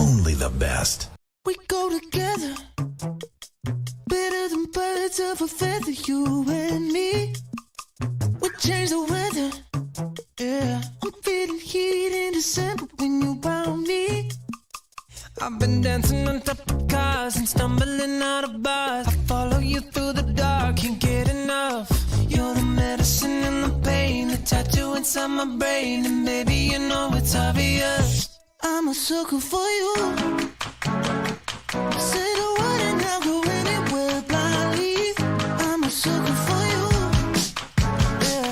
Only the best. We go together, better than birds of a feather, you and me. We change the weather, yeah. I'm feeling heat in December when you found me. I've been dancing on top of cars and stumbling out of bars. I follow you through the dark, can't get enough. You're the medicine and the pain, the tattoo inside my brain. And baby, you know it's obvious, I'm a sucker for you. Say the word and I'll go anywhere blindly. I'm a sucker for you, yeah.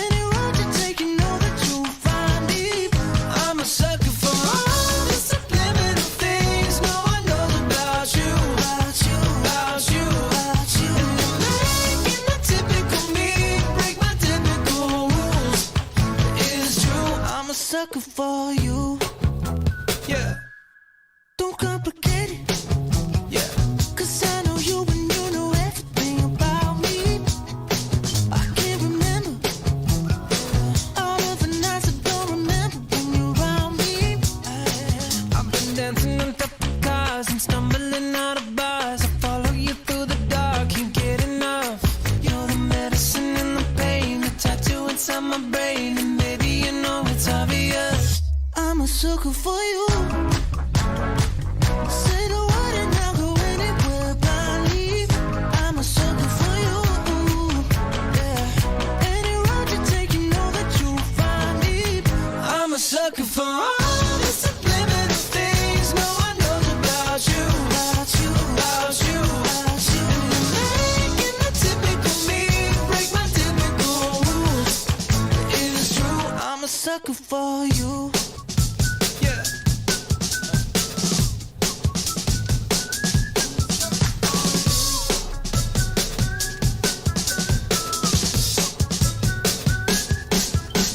Any road you take, you know that you'll find me. I'm a sucker for all the subliminal things no one knows about you, About you, about you, about you. And you're making the typical me break my typical rules. It's true, I'm a sucker for you. yeah, Don't complicate it, yeah. cause I know you and you know everything about me. I can't remember all of the nights I don't remember when you're around me. I've been dancing on top of cars and stumbling out of bars. I follow you through the dark, can't get enough. You're the medicine and the pain, the tattoo inside my brain. And baby, you know it's obvious, I'm a sucker for you. Say the word and I'll go anywhere blindly. I'm a sucker for you, yeah. Any road you take, you know that you'll find me. I'm a sucker for all the subliminal things no one knows about you, About you, about you, about you. and you're making the typical me break my typical rules. It is true, I'm a sucker for you. yeah.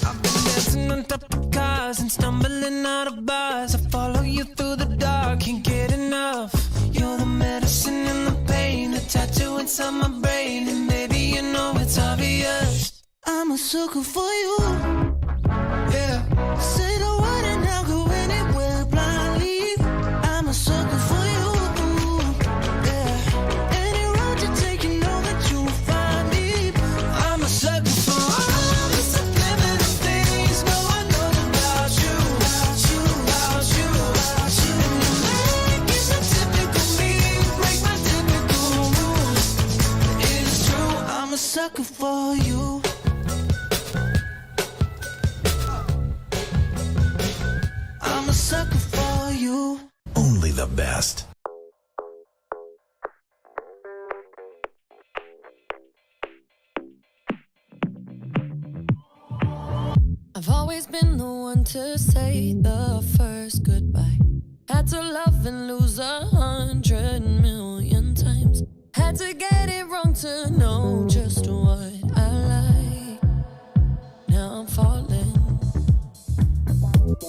I've been dancing on top of cars and stumbling out of bars. I follow you through the dark, can't get enough. You're the medicine and the pain, the tattoo inside my brain. And baby, you know it's obvious, I'm a sucker for you. yeah. Say the word and I'll go anywhere blindly. I'm a sucker for you, yeah. Any road you take, you know that you'll find me. I'm a sucker for all the subliminal things no one knows about you, About you, about you, about you. and you're making the typical me break my typical rules. It is true, I'm a sucker for you. I'm a sucker for you. Only the best. I've always been the one to say the first goodbye. Had to love and lose 100,000,000 times. Had to get it wrong to know just what I like. Now I'm falling.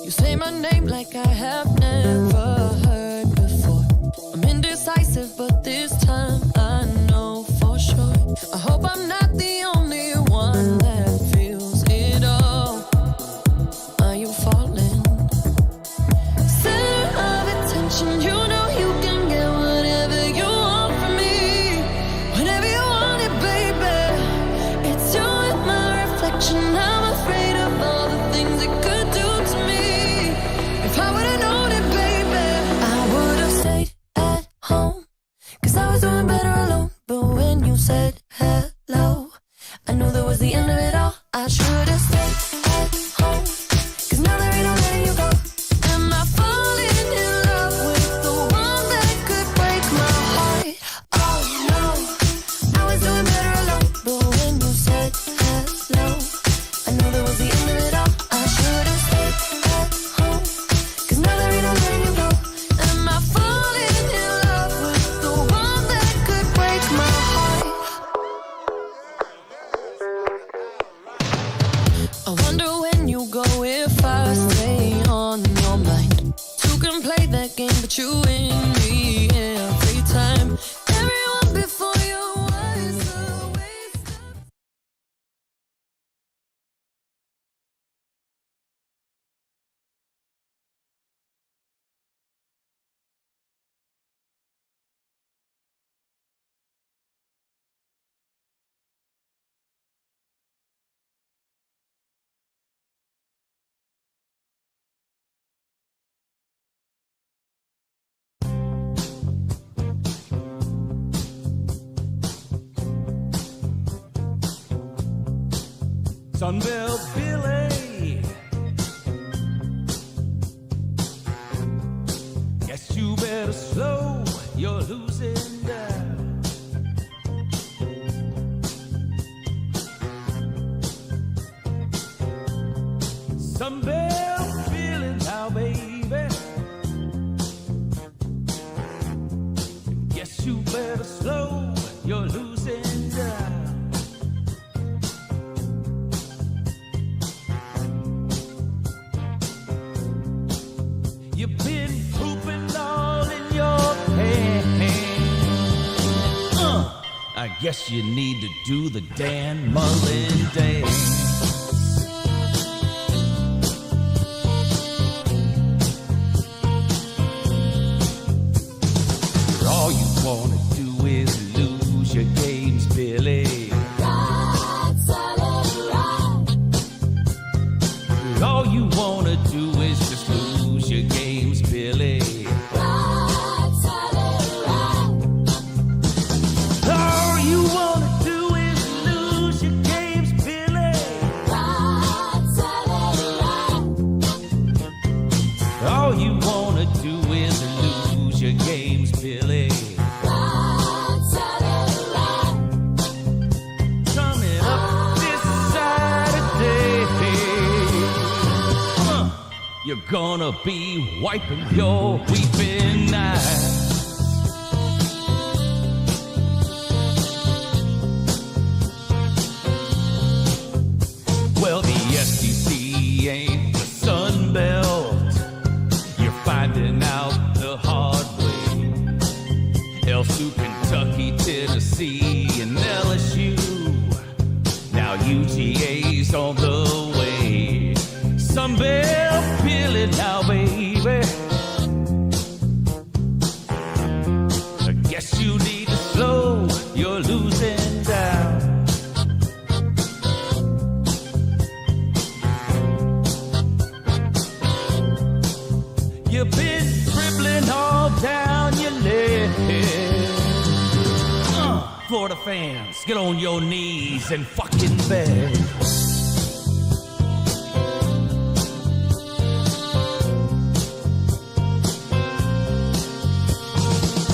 You say my name like I have never heard before. I'm indecisive, but this time I know for sure. I hope I'm not the only one that feels it all. Are you falling? Center of attention, you know you can get whatever you want from me. Whenever you want it, baby. It's you and my reflection. I'm afraid of all the things it could do to me. If I would've known it, baby, Sunbelt Billy. Guess you better slow, you're losing down. Sunbelt Billy now, baby. Guess you better slow, you're losing down. You've been pooping all in your pants. I guess you need to do the Dan Mullen dance. All you wanna do is lose your games, Billy. All you wanna do is just lose your games, Billy. All you wanna do is lose your games, Billy. All you wanna do is lose your games, Billy. Coming up this Saturday, you're gonna be wiping your weeping eyes. Well, the SEC ain't the Sun Belt. You're finding out the hard way. LSU, Kentucky, Tennessee, and LSU. Now UGA's on the way. Sunbelt Billy now, baby. I guess you need to slow, you're losing down. You've been dribbling all down your leg. Florida fans, get on your knees and fucking beg.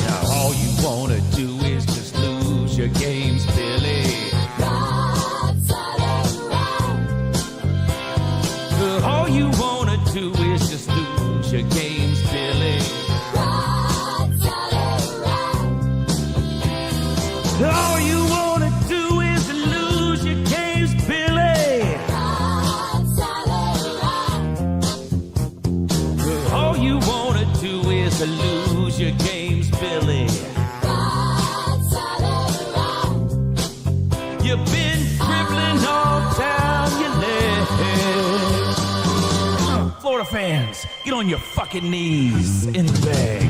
Now all you wanna do is just lose your games, Billy. All you wanna do is just lose your games, Billy. All you wanna do is lose your games, Billy. All you wanna do is lose your games, Billy. You've been dribbling all down your leg. Florida fans, get on your fucking knees and beg.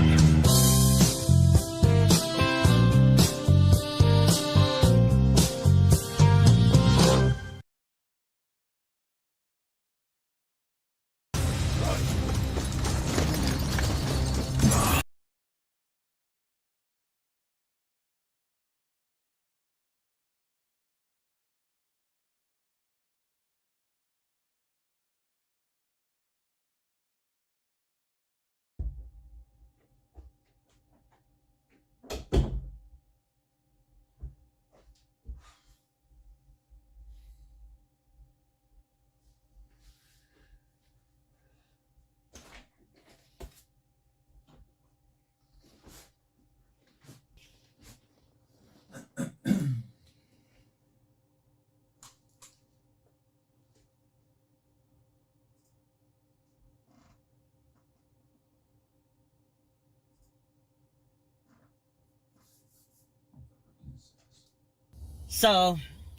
So,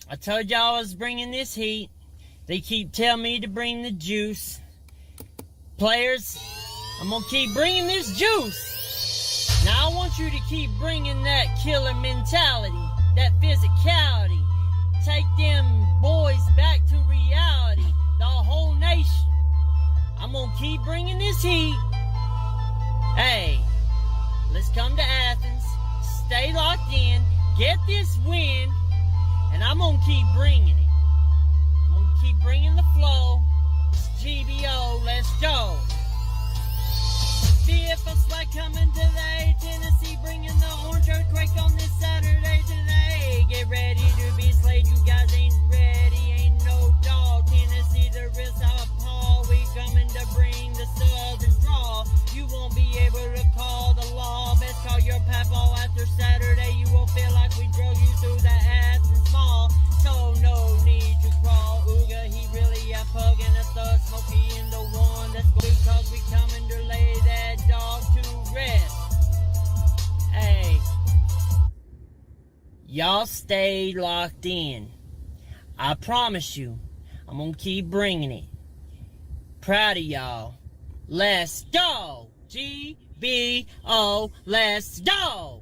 I told y'all I was bringing this heat. They keep telling me to bring the juice. Players, I'm gonna keep bringing this juice. Now I want you to keep bringing that killer mentality, that physicality. Take them boys back to reality, the whole nation. I'm gonna keep bringing this heat. Hey, let's come to Athens, stay locked in, get this win, and I'm gonna keep bringing it. I'm gonna keep bringing the flow. GBO, let's go. BFL Slack coming today. Tennessee bringing the orange earthquake on this Saturday today. Get ready to be slayed. You guys ain't ready. Ain't no dog. Tennessee, the real Southpaw. We coming to bring the southern draw. You won't be able to call the law. Best call your papaw after Saturday. You won't feel like we drug you through the ass and small. So no need to crawl. Ooga, he really a pug and a thug. Smokey in the one that's good because we coming to lay that dog to rest. Hey, y'all stay locked in. I promise you, I'm gonna keep bringing it. Proud of y'all. Let's go! GBO, let's go!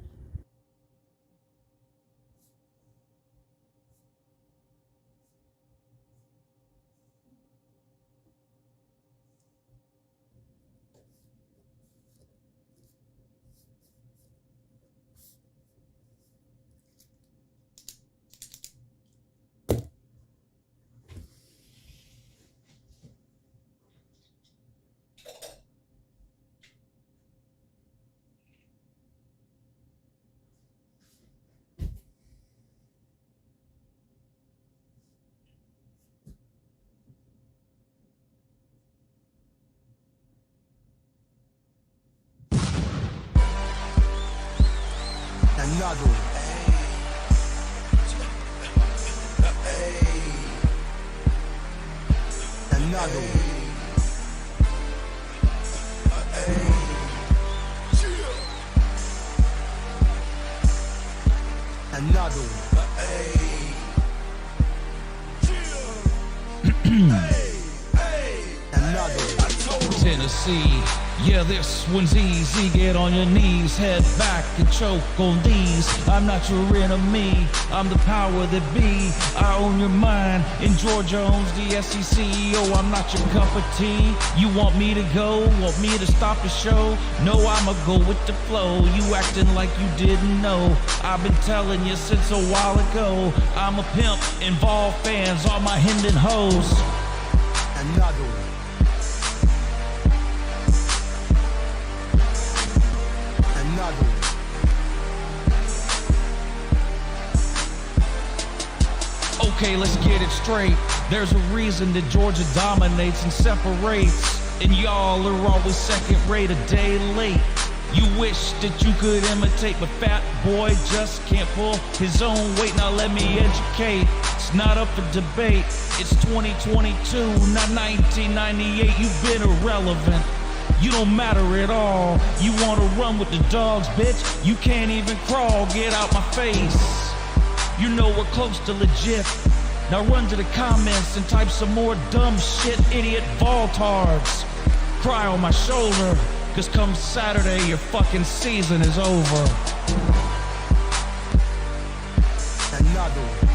Another one. Another one. Another one. Tennessee, yeah, this one's easy. Get on your knees, head back and choke on these. I'm not your enemy, I'm the power that be. I own your mind, and Georgia owns the SEC. Oh, I'm not your cup of tea. You want me to go, want me to stop the show? No, I'ma go with the flow. You acting like you didn't know. I've been telling you since a while ago. I'm a pimp, involve fans, all my Hendon hoes. Another one. Another one. Okay, let's get it straight. There's a reason that Georgia dominates and separates, and y'all are always second rate, a day late. You wish that you could imitate, but Fat Boy just can't pull his own weight. Now let me educate. It's not up for debate. It's 2022, not 1998. You've been irrelevant. You don't matter at all. You wanna run with the dogs, bitch? You can't even crawl. Get out my face. You know we're close to legit. Now run to the comments and type some more dumb shit, idiot Voltards. Cry on my shoulder, cause come Saturday your fucking season is over. Another one.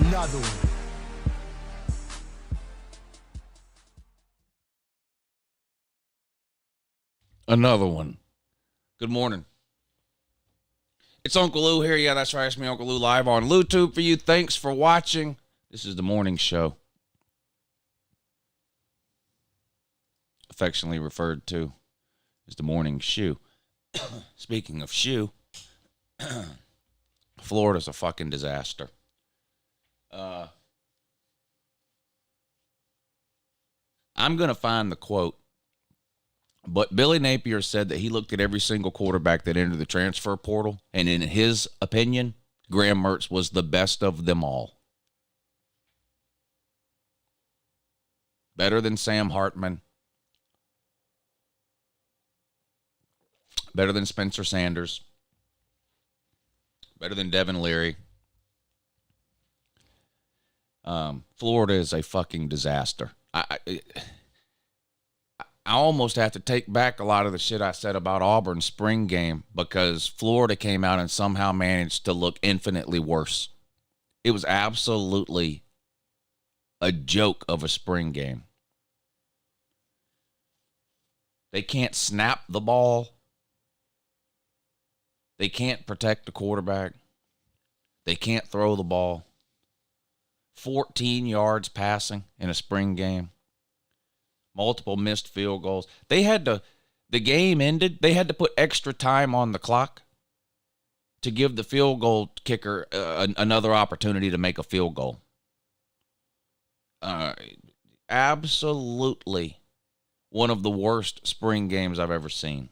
Another one. Another one. Good morning. It's Uncle Lou here. Yeah, that's right. It's me, Uncle Lou, live on LouTube for you. Thanks for watching. This is the morning show. Affectionately referred to as the morning shoe. Speaking of shoe, Florida's a fucking disaster. I'm going to find the quote. But Billy Napier said that he looked at every single quarterback that entered the transfer portal, and in his opinion, Graham Mertz was the best of them all. Better than Sam Hartman. Better than Spencer Sanders. Better than Devin Leary. Florida is a fucking disaster. I almost have to take back a lot of the shit I said about Auburn's spring game because Florida came out and somehow managed to look infinitely worse. It was absolutely a joke of a spring game. They can't snap the ball. They can't protect the quarterback. They can't throw the ball. 14 yards passing in a spring game. Multiple missed field goals. The game ended. They had to put extra time on the clock to give the field goal kicker another opportunity to make a field goal. Absolutely one of the worst spring games I've ever seen.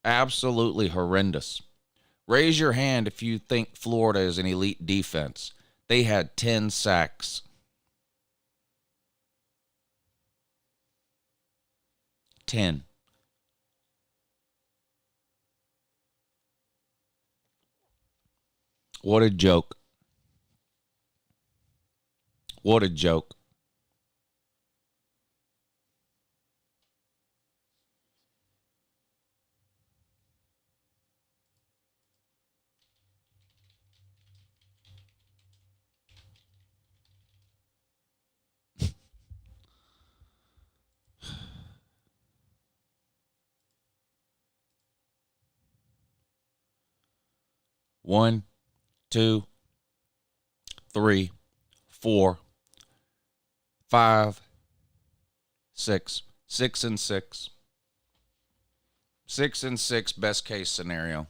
Absolutely horrendous. Raise your hand if you think Florida is an elite defense. They had 10 sacks. 10. What a joke. What a joke. One, 2, 3, 4, 5, 6. 6 and 6. 6 and 6, best case scenario.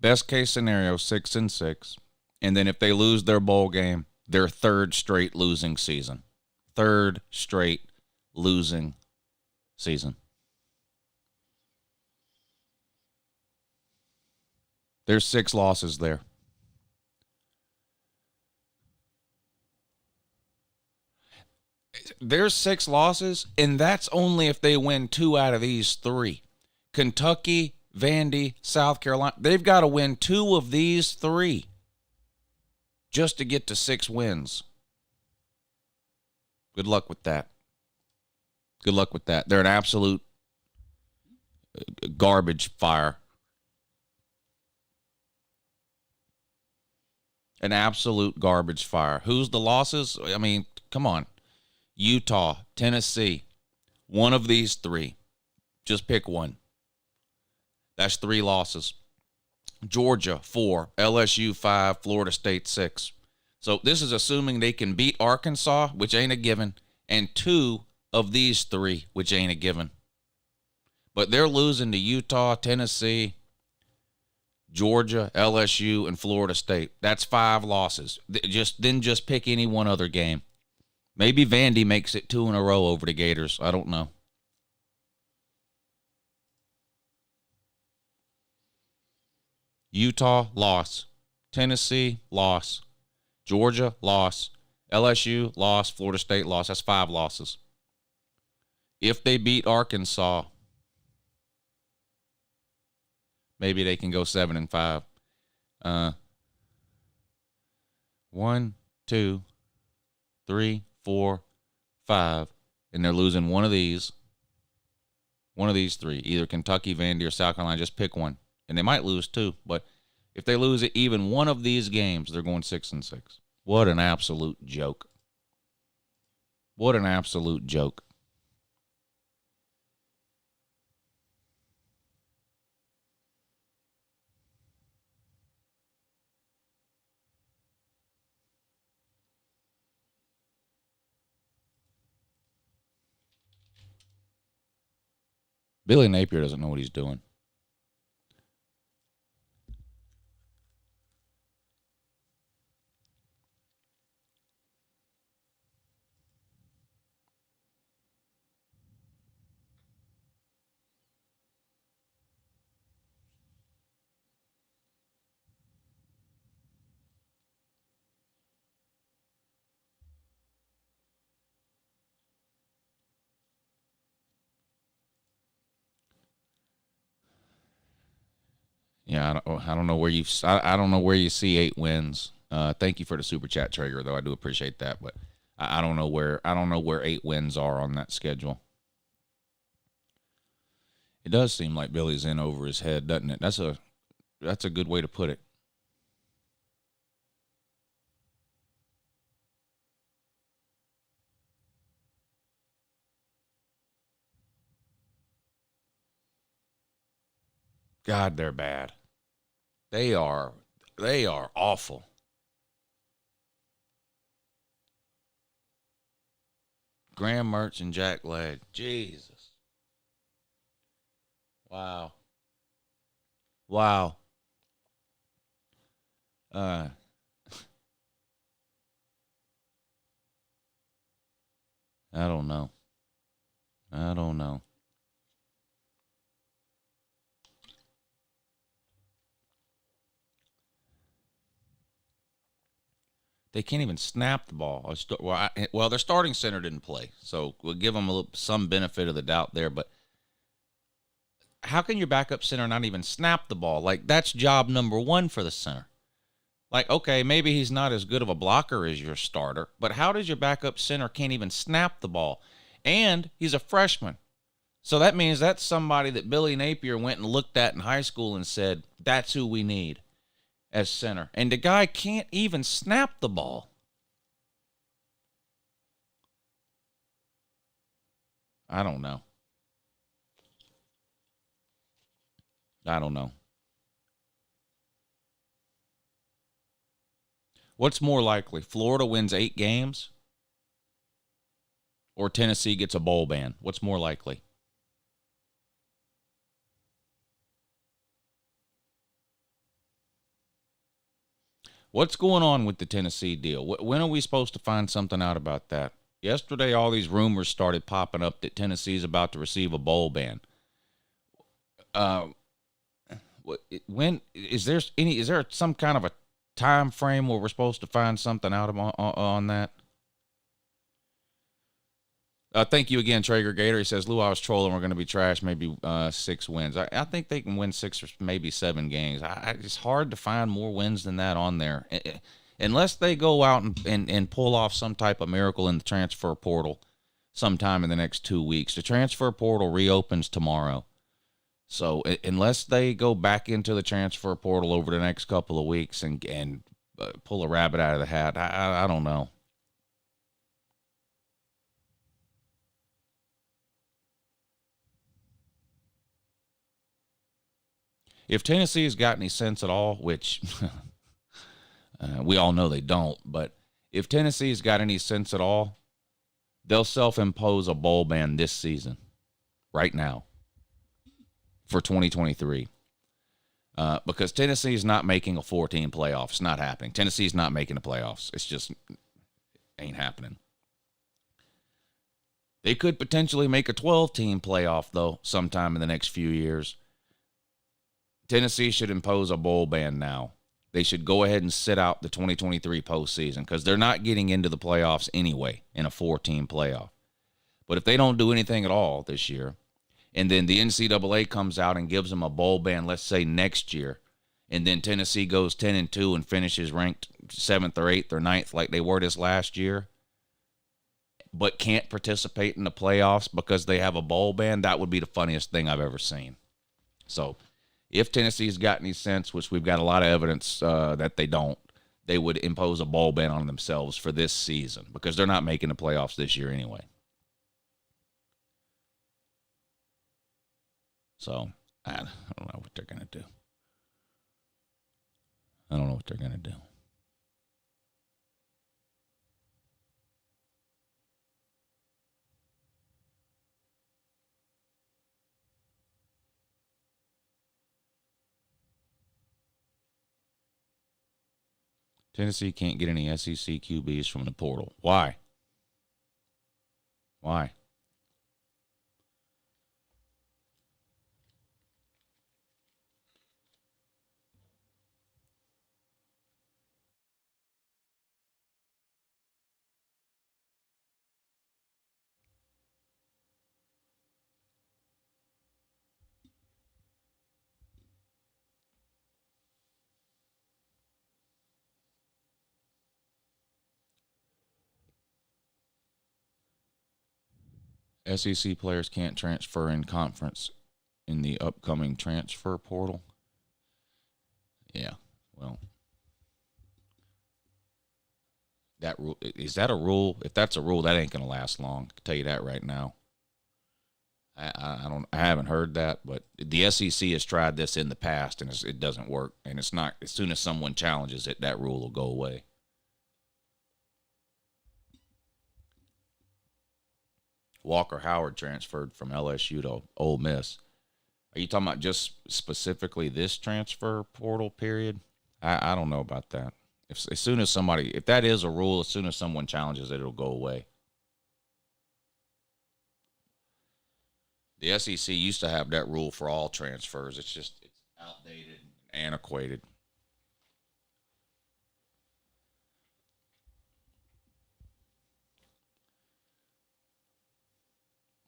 Best case scenario, 6 and 6. And then if they lose their bowl game, their third straight losing season. Third straight losing season. There's 6 losses there. There's 6 losses, and that's only if they win 2 out of these 3. Kentucky, Vandy, South Carolina, they've got to win 2 of these 3 just to get to 6 wins. Good luck with that. Good luck with that. They're an absolute garbage fire. An absolute garbage fire. Who's the losses? I mean, come on. Utah, Tennessee, one of these 3. Just pick one. That's 3 losses. Georgia, 4. LSU, 5. Florida State, 6. So this is assuming they can beat Arkansas, which ain't a given, and 2 of these 3, which ain't a given. But they're losing to Utah, Tennessee, Georgia, LSU, and Florida State. That's 5 losses. Just pick any one other game. Maybe Vandy makes it 2 in a row over the Gators. I don't know. Utah, loss. Tennessee, loss. Georgia, loss. LSU, loss. Florida State, loss. That's 5 losses. If they beat Arkansas, maybe they can go 7 and 5. 1, 2, 3, 4, 5, and they're losing one of these 3, either Kentucky, Vandy, or South Carolina. Just pick one, and they might lose 2. But if they lose even one of these games, they're going 6 and 6. What an absolute joke! What an absolute joke! Billy Napier doesn't know what he's doing. Yeah, I don't know where I don't know where you see 8 wins. Thank you for the super chat, Traeger, though. I do appreciate that, but I don't know where 8 wins are on that schedule. It does seem like Billy's in over his head, doesn't it? That's a good way to put it. God, they're bad. They are awful. Graham Mertz and Jack Leg. Jesus. Wow. I don't know. They can't even snap the ball. Well, their starting center didn't play, so we'll give them some benefit of the doubt there. But how can your backup center not even snap the ball? Like, that's job number one for the center. Like, okay, maybe he's not as good of a blocker as your starter, but how does your backup center can't even snap the ball? And he's a freshman. So that means that's somebody that Billy Napier went and looked at in high school and said, that's who we need as center. And the guy can't even snap the ball. I don't know. What's more likely? Florida wins 8 games or Tennessee gets a bowl ban? What's more likely? What's going on with the Tennessee deal? When are we supposed to find something out about that? Yesterday, all these rumors started popping up that Tennessee's about to receive a bowl ban. When is there some kind of a time frame where we're supposed to find something out on that? Thank you again, Traeger Gator. He says, Lou, I was trolling. We're going to be trash. Maybe 6 wins. I think they can win 6 or maybe 7 games. It's hard to find more wins than that on there. Unless they go out and pull off some type of miracle in the transfer portal sometime in the next 2 weeks. The transfer portal reopens tomorrow. So unless they go back into the transfer portal over the next couple of weeks and pull a rabbit out of the hat, I don't know. If Tennessee's got any sense at all, which we all know they don't, but if Tennessee's got any sense at all, they'll self-impose a bowl ban this season, right now, for 2023. Because Tennessee's not making a 14 playoff. It's not happening. Tennessee's not making the playoffs. It's just ain't happening. They could potentially make a 12-team playoff, though, sometime in the next few years. Tennessee should impose a bowl ban now. They should go ahead and sit out the 2023 postseason because they're not getting into the playoffs anyway in a 4-team playoff. But if they don't do anything at all this year, and then the NCAA comes out and gives them a bowl ban, let's say next year, and then Tennessee goes 10-2 and finishes ranked 7th or 8th or 9th like they were this last year, but can't participate in the playoffs because they have a bowl ban, that would be the funniest thing I've ever seen. So if Tennessee's got any sense, which we've got a lot of evidence that they don't, they would impose a bowl ban on themselves for this season because they're not making the playoffs this year anyway. So I don't know what they're going to do. Tennessee can't get any SEC QBs from the portal. Why? SEC players can't transfer in conference in the upcoming transfer portal. Yeah, well, that rule, is that a rule? If that's a rule, that ain't going to last long. I can tell you that right now. I haven't heard that, but the SEC has tried this in the past and it doesn't work. And it's not, as soon as someone challenges it, that rule will go away. Walker Howard transferred from LSU to Ole Miss. Are you talking about just specifically this transfer portal period? I don't know about that. As soon as if that is a rule, as soon as someone challenges it, it'll go away. The SEC used to have that rule for all transfers. It's outdated and antiquated.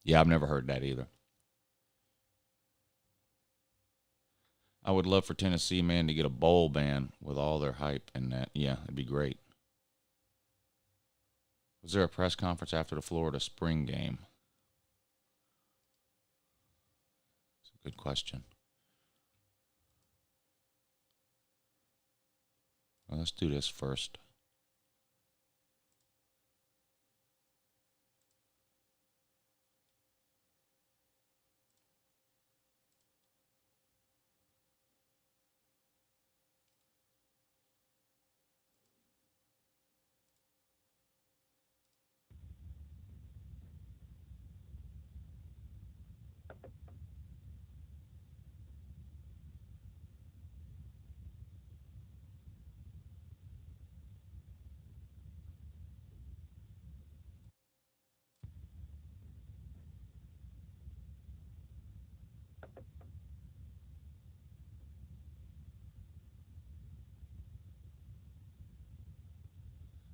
Yeah, I've never heard that either. I would love for Tennessee, man, to get a bowl ban with all their hype and that. Yeah, it'd be great. Was there a press conference after the Florida spring game? It's a good question. Well, let's do this first.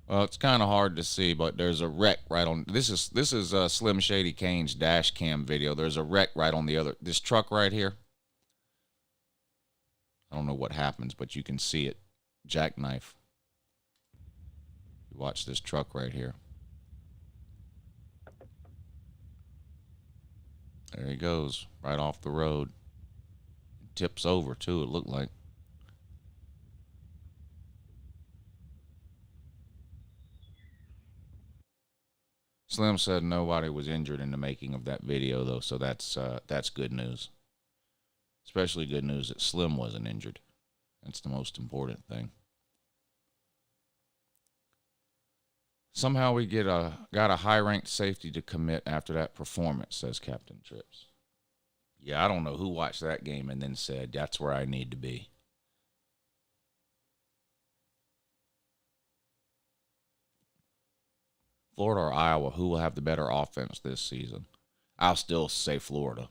Well, it's kind of hard to see, but there's a wreck right on. This is Slim Shady Kane's dash cam video. There's a wreck right on this truck right here. I don't know what happens, but you can see it. Jackknife. Watch this truck right here. There he goes, right off the road. Tips over too, it looked like. Slim said nobody was injured in the making of that video, though, so that's good news. Especially good news that Slim wasn't injured. That's the most important thing. Somehow we got a high-ranked safety to commit after that performance, says Captain Trips. Yeah, I don't know who watched that game and then said, that's where I need to be. Florida or Iowa, who will have the better offense this season? I'll still say Florida.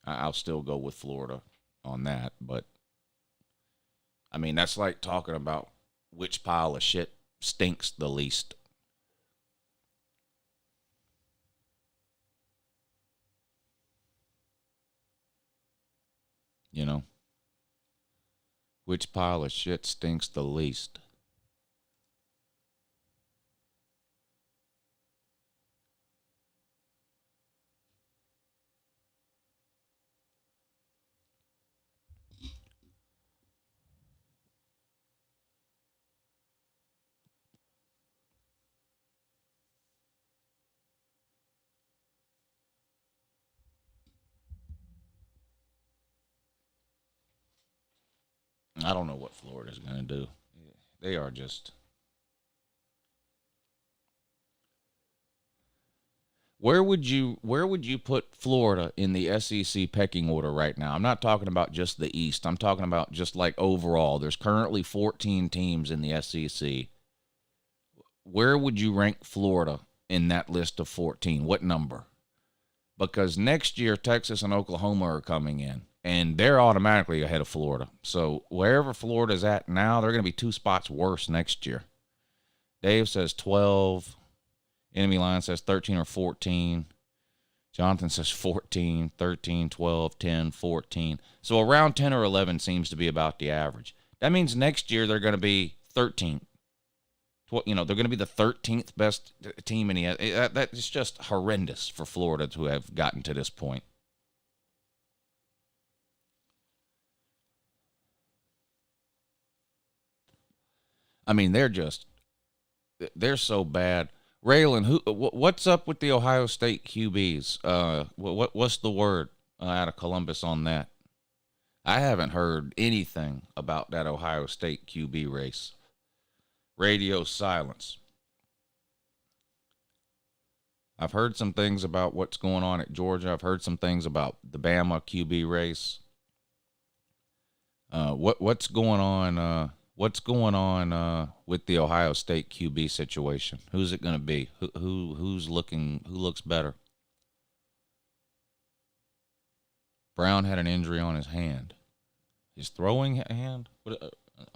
I'll still go with Florida on that. But, I mean, that's like talking about which pile of shit stinks the least. You know? Which pile of shit stinks the least? I don't know what Florida's going to do. They are just... Where would you put Florida in the SEC pecking order right now? I'm not talking about just the East. I'm talking about just like overall. There's currently 14 teams in the SEC. Where would you rank Florida in that list of 14? What number? Because next year, Texas and Oklahoma are coming in, and they're automatically ahead of Florida. So wherever Florida's at now, they're going to be 2 spots worse next year. Dave says 12. Enemy line says 13 or 14. Jonathan says 14, 13, 12, 10, 14. So around 10 or 11 seems to be about the average. That means next year they're going to be 13th. They're going to be the 13th best team in the... That's just horrendous for Florida to have gotten to this point. I mean, they're so bad. Raylan, what's up with the Ohio State QBs? What's the word out of Columbus on that? I haven't heard anything about that Ohio State QB race. Radio silence. I've heard some things about what's going on at Georgia. I've heard some things about the Bama QB race. What's going on? What's going on with the Ohio State QB situation? Who's it going to be? Who looks better? Brown had an injury on his hand. His throwing hand?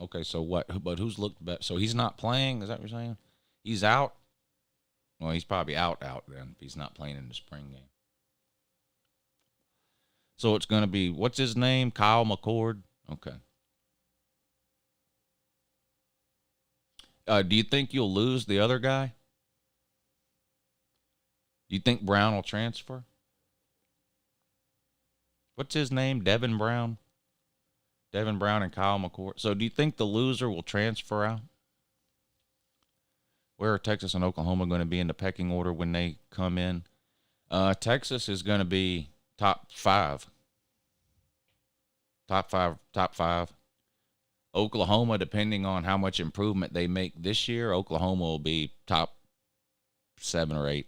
Okay, so what? But who's looked better? So he's not playing? Is that what you're saying? He's out? Well, he's probably out then if he's not playing in the spring game. So it's going to be, what's his name? Kyle McCord? Okay. Do you think you'll lose the other guy? Do you think Brown will transfer? What's his name? Devin Brown? Devin Brown and Kyle McCord. So do you think the loser will transfer out? Where are Texas and Oklahoma going to be in the pecking order when they come in? Texas is going to be top five. Top five. Oklahoma, depending on how much improvement they make this year, Oklahoma will be top 7 or 8.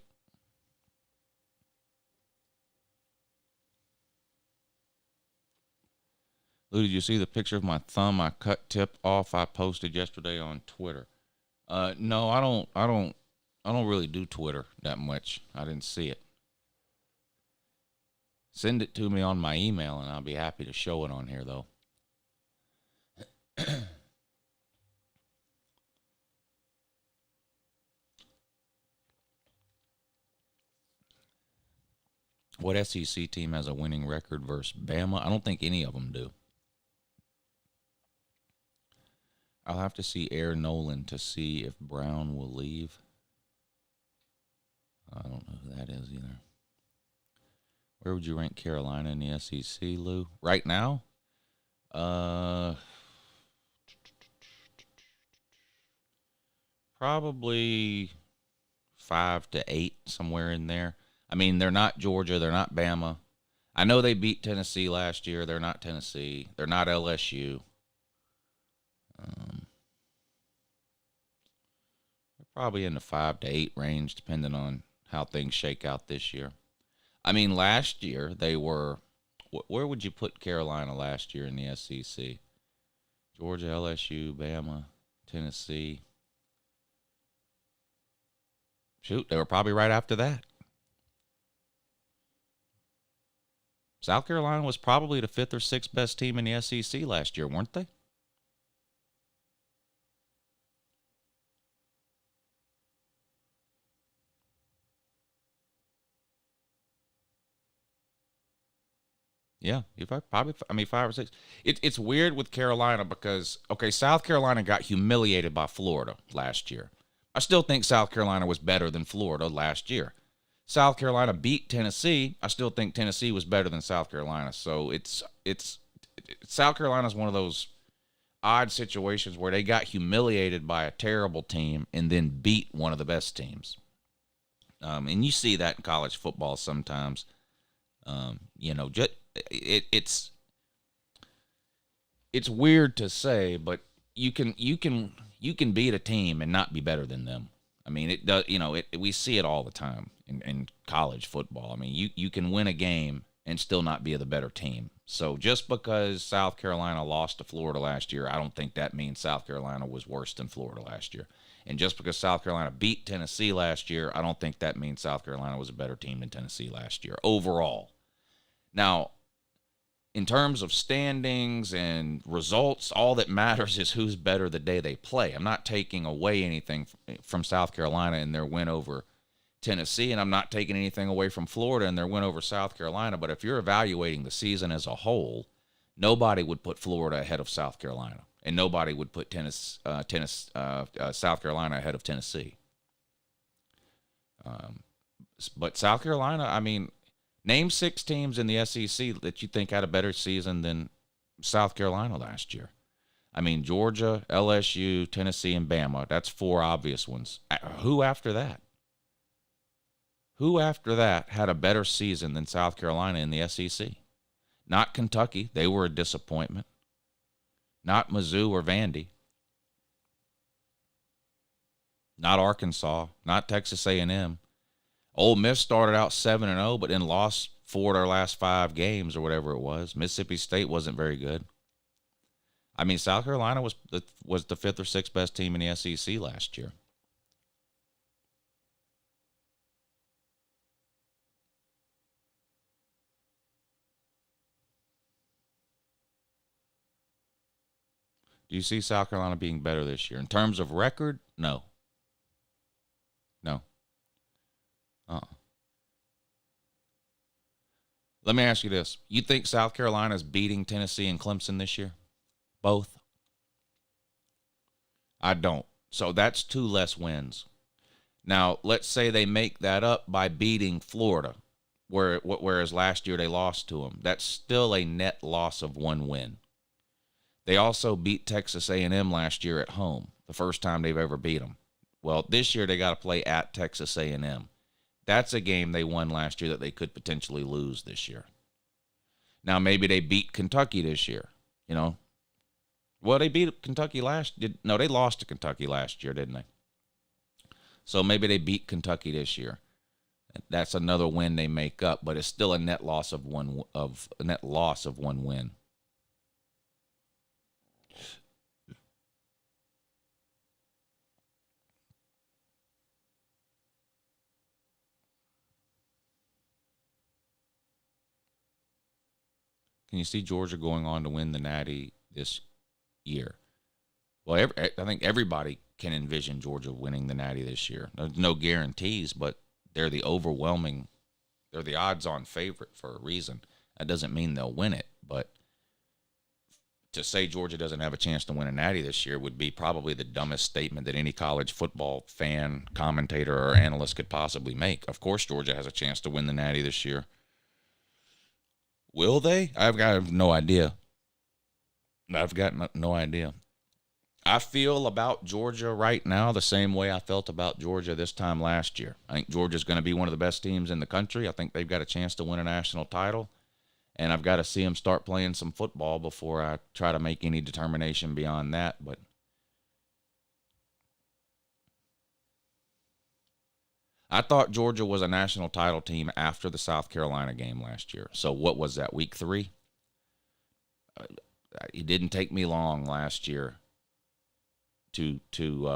Lou, did you see the picture of my thumb I cut tip off I posted yesterday on Twitter? No, I don't really do Twitter that much. I didn't see it. Send it to me on my email and I'll be happy to show it on here though. What SEC team has a winning record versus Bama? I don't think any of them do. I'll have to see Air Nolan to see if Brown will leave. I don't know who that is either. Where would you rank Carolina in the SEC, Lou? Right now? Probably 5 to 8, somewhere in there. I mean, they're not Georgia. They're not Bama. I know they beat Tennessee last year. They're not Tennessee. They're not LSU. They're probably in the 5 to 8 range, depending on how things shake out this year. I mean, last year they were. Where would you put Carolina last year in the SEC? Georgia, LSU, Bama, Tennessee. Shoot, they were probably right after that. South Carolina was probably the 5th or 6th best team in the SEC last year, weren't they? Yeah, I mean 5 or 6. It's weird with Carolina because, okay, South Carolina got humiliated by Florida last year. I still think South Carolina was better than Florida last year. South Carolina beat Tennessee. I still think Tennessee was better than South Carolina. So it's South Carolina's one of those odd situations where they got humiliated by a terrible team and then beat one of the best teams. And you see that in college football sometimes. It's weird to say, but you can beat a team and not be better than them. I mean, it does. We see it all the time in college football. I mean, you can win a game and still not be the better team. So just because South Carolina lost to Florida last year, I don't think that means South Carolina was worse than Florida last year. And just because South Carolina beat Tennessee last year, I don't think that means South Carolina was a better team than Tennessee last year overall. Now, in terms of standings and results, all that matters is who's better the day they play. I'm not taking away anything from South Carolina in their win over Tennessee, and I'm not taking anything away from Florida in their win over South Carolina. But if you're evaluating the season as a whole, nobody would put Florida ahead of South Carolina, and nobody would put South Carolina ahead of Tennessee. But South Carolina, I mean, name 6 teams in the SEC that you think had a better season than South Carolina last year. I mean, Georgia, LSU, Tennessee, and Bama. That's 4 obvious ones. Who after that? Who after that had a better season than South Carolina in the SEC? Not Kentucky. They were a disappointment. Not Mizzou or Vandy. Not Arkansas. Not Texas A&M. Ole Miss started out 7-0, but then lost 4 of their last 5 games or whatever it was. Mississippi State wasn't very good. I mean, South Carolina was the 5th or 6th best team in the SEC last year. Do you see South Carolina being better this year? In terms of record, no. No. Let me ask you this. You think South Carolina's beating Tennessee and Clemson this year? Both? I don't. So that's 2 less wins. Now, let's say they make that up by beating Florida, whereas last year they lost to them. That's still a net loss of 1 win. They also beat Texas A&M last year at home, the first time they've ever beat them. Well, this year they got to play at Texas A&M. That's a game they won last year that they could potentially lose this year. Now, maybe they beat Kentucky this year, you know. Well, they beat Kentucky they lost to Kentucky last year, didn't they? So maybe they beat Kentucky this year. That's another win they make up, but it's still a net loss of one win. Can you see Georgia going on to win the Natty this year? Well, I think everybody can envision Georgia winning the Natty this year. There's no guarantees, but they're the odds-on favorite for a reason. That doesn't mean they'll win it, but to say Georgia doesn't have a chance to win a Natty this year would be probably the dumbest statement that any college football fan, commentator, or analyst could possibly make. Of course Georgia has a chance to win the Natty this year. Will they? I've got no idea. I feel about Georgia right now the same way I felt about Georgia this time last year. I think Georgia's going to be one of the best teams in the country. I think they've got a chance to win a national title. And I've got to see them start playing some football before I try to make any determination beyond that. But I thought Georgia was a national title team after the South Carolina game last year. So what was that, week 3? It didn't take me long last year to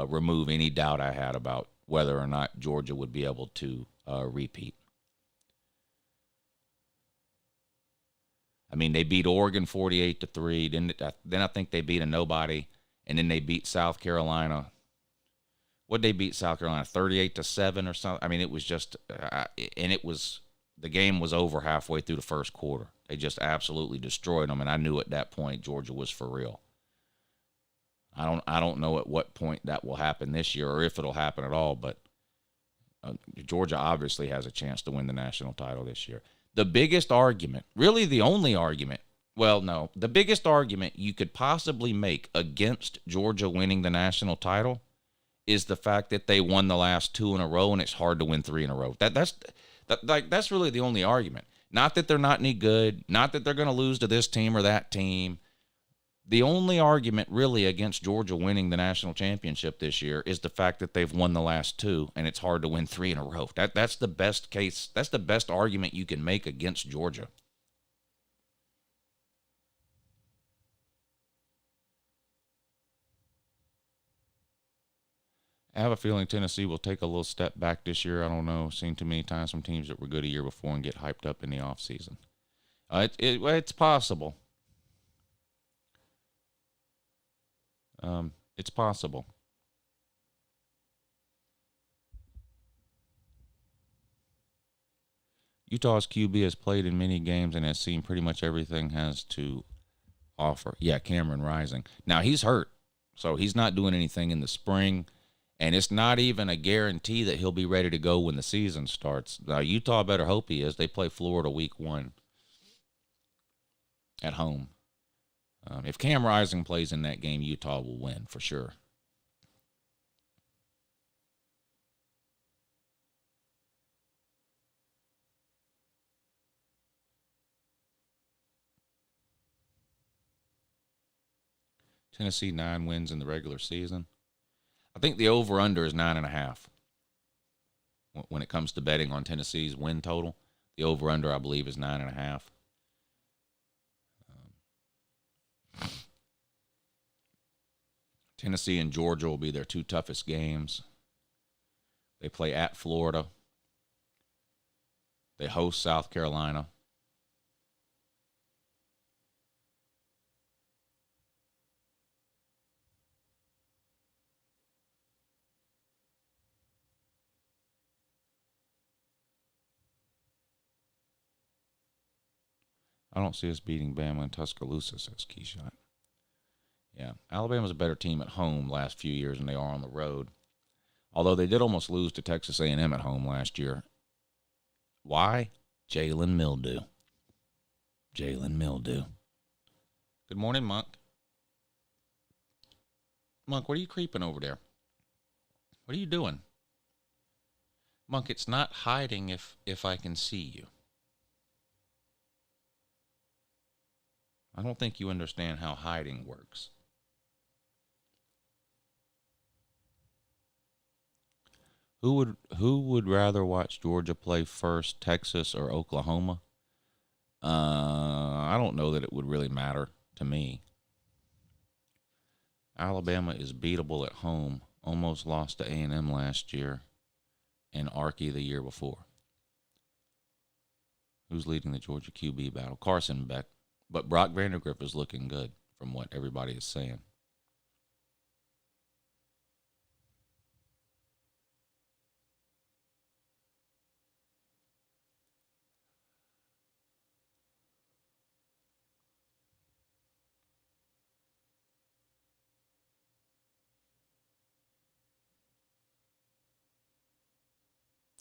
remove any doubt I had about whether or not Georgia would be able to repeat. I mean, they beat Oregon 48-3. Then I think they beat a nobody, and then they beat South Carolina. What they beat South Carolina 38-7 or something. I mean, it was just, the game was over halfway through the first quarter. They just absolutely destroyed them, and I knew at that point Georgia was for real. I don't know at what point that will happen this year or if it'll happen at all, but Georgia obviously has a chance to win the national title this year. The biggest argument, really the only argument, the biggest argument you could possibly make against Georgia winning the national title is the fact that they won the last 2 in a row and it's hard to win 3 in a row. That's really the only argument. Not that they're not any good, not that they're going to lose to this team or that team. The only argument really against Georgia winning the national championship this year is the fact that they've won the last 2 and it's hard to win 3 in a row. That's the best case. That's the best argument you can make against Georgia. I have a feeling Tennessee will take a little step back this year. I don't know. Seen too many times some teams that were good a year before and get hyped up in the offseason. It's possible. It's possible. Utah's QB has played in many games and has seen pretty much everything has to offer. Yeah, Cameron Rising. Now, he's hurt, so he's not doing anything in the spring, and it's not even a guarantee that he'll be ready to go when the season starts. Now, Utah better hope he is. They play Florida week 1 at home. If Cam Rising plays in that game, Utah will win for sure. Tennessee 9 wins in the regular season. I think the over-under is 9.5. When it comes to betting on Tennessee's win total, the over-under, I believe, is 9.5. Tennessee and Georgia will be their two toughest games. They play at Florida. They host South Carolina. I don't see us beating Bama and Tuscaloosa, says Keyshot. Yeah, Alabama's a better team at home last few years than they are on the road. Although they did almost lose to Texas A&M at home last year. Why? Jalen Mildew. Jalen Mildew. Good morning, Monk. Monk, what are you creeping over there? What are you doing? Monk, it's not hiding if I can see you. I don't think you understand how hiding works. Who would rather watch Georgia play first, Texas or Oklahoma? I don't know that it would really matter to me. Alabama is beatable at home. Almost lost to A&M last year and Arky the year before. Who's leading the Georgia QB battle? Carson Beck. But Brock Vandagriff is looking good from what everybody is saying.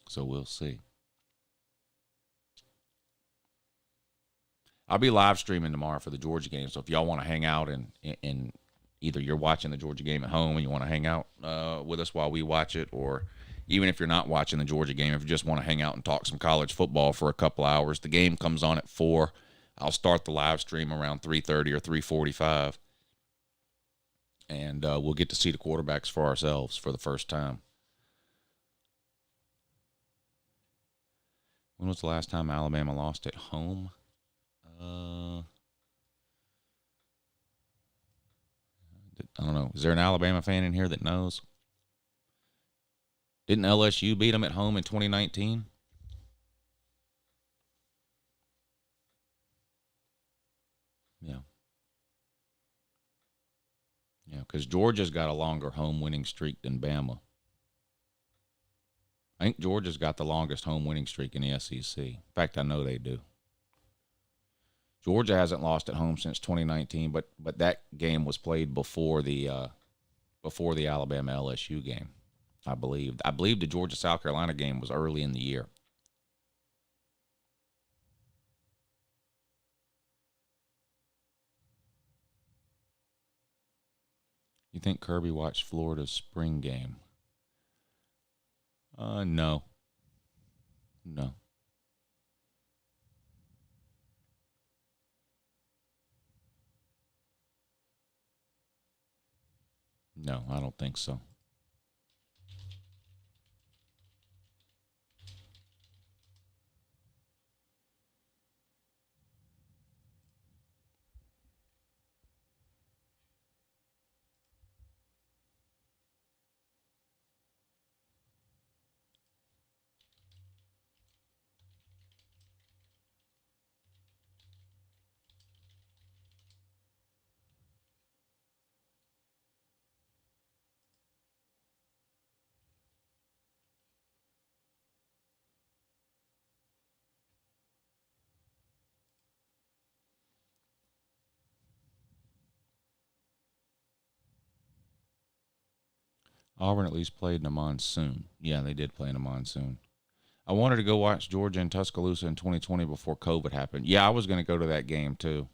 So we'll see. I'll be live streaming tomorrow for the Georgia game. So if y'all want to hang out and either you're watching the Georgia game at home and you want to hang out with us while we watch it, or even if you're not watching the Georgia game, if you just want to hang out and talk some college football for a couple hours, the game comes on at 4. I'll start the live stream around 3:30 or 3:45. And we'll get to see the quarterbacks for ourselves for the first time. When was the last time Alabama lost at home? I don't know. Is there an Alabama fan in here that knows? Didn't LSU beat them at home in 2019? Yeah. Yeah, because Georgia's got a longer home winning streak than Bama. I think Georgia's got the longest home winning streak in the SEC. In fact, I know they do. Georgia hasn't lost at home since 2019, but that game was played before the Alabama LSU game, I believe. I believe the Georgia South Carolina game was early in the year. You think Kirby watched Florida's spring game? No. No. No, I don't think so. Auburn at least played in a monsoon. Yeah, they did play in a monsoon. I wanted to go watch Georgia and Tuscaloosa in 2020 before COVID happened. Yeah, I was going to go to that game too.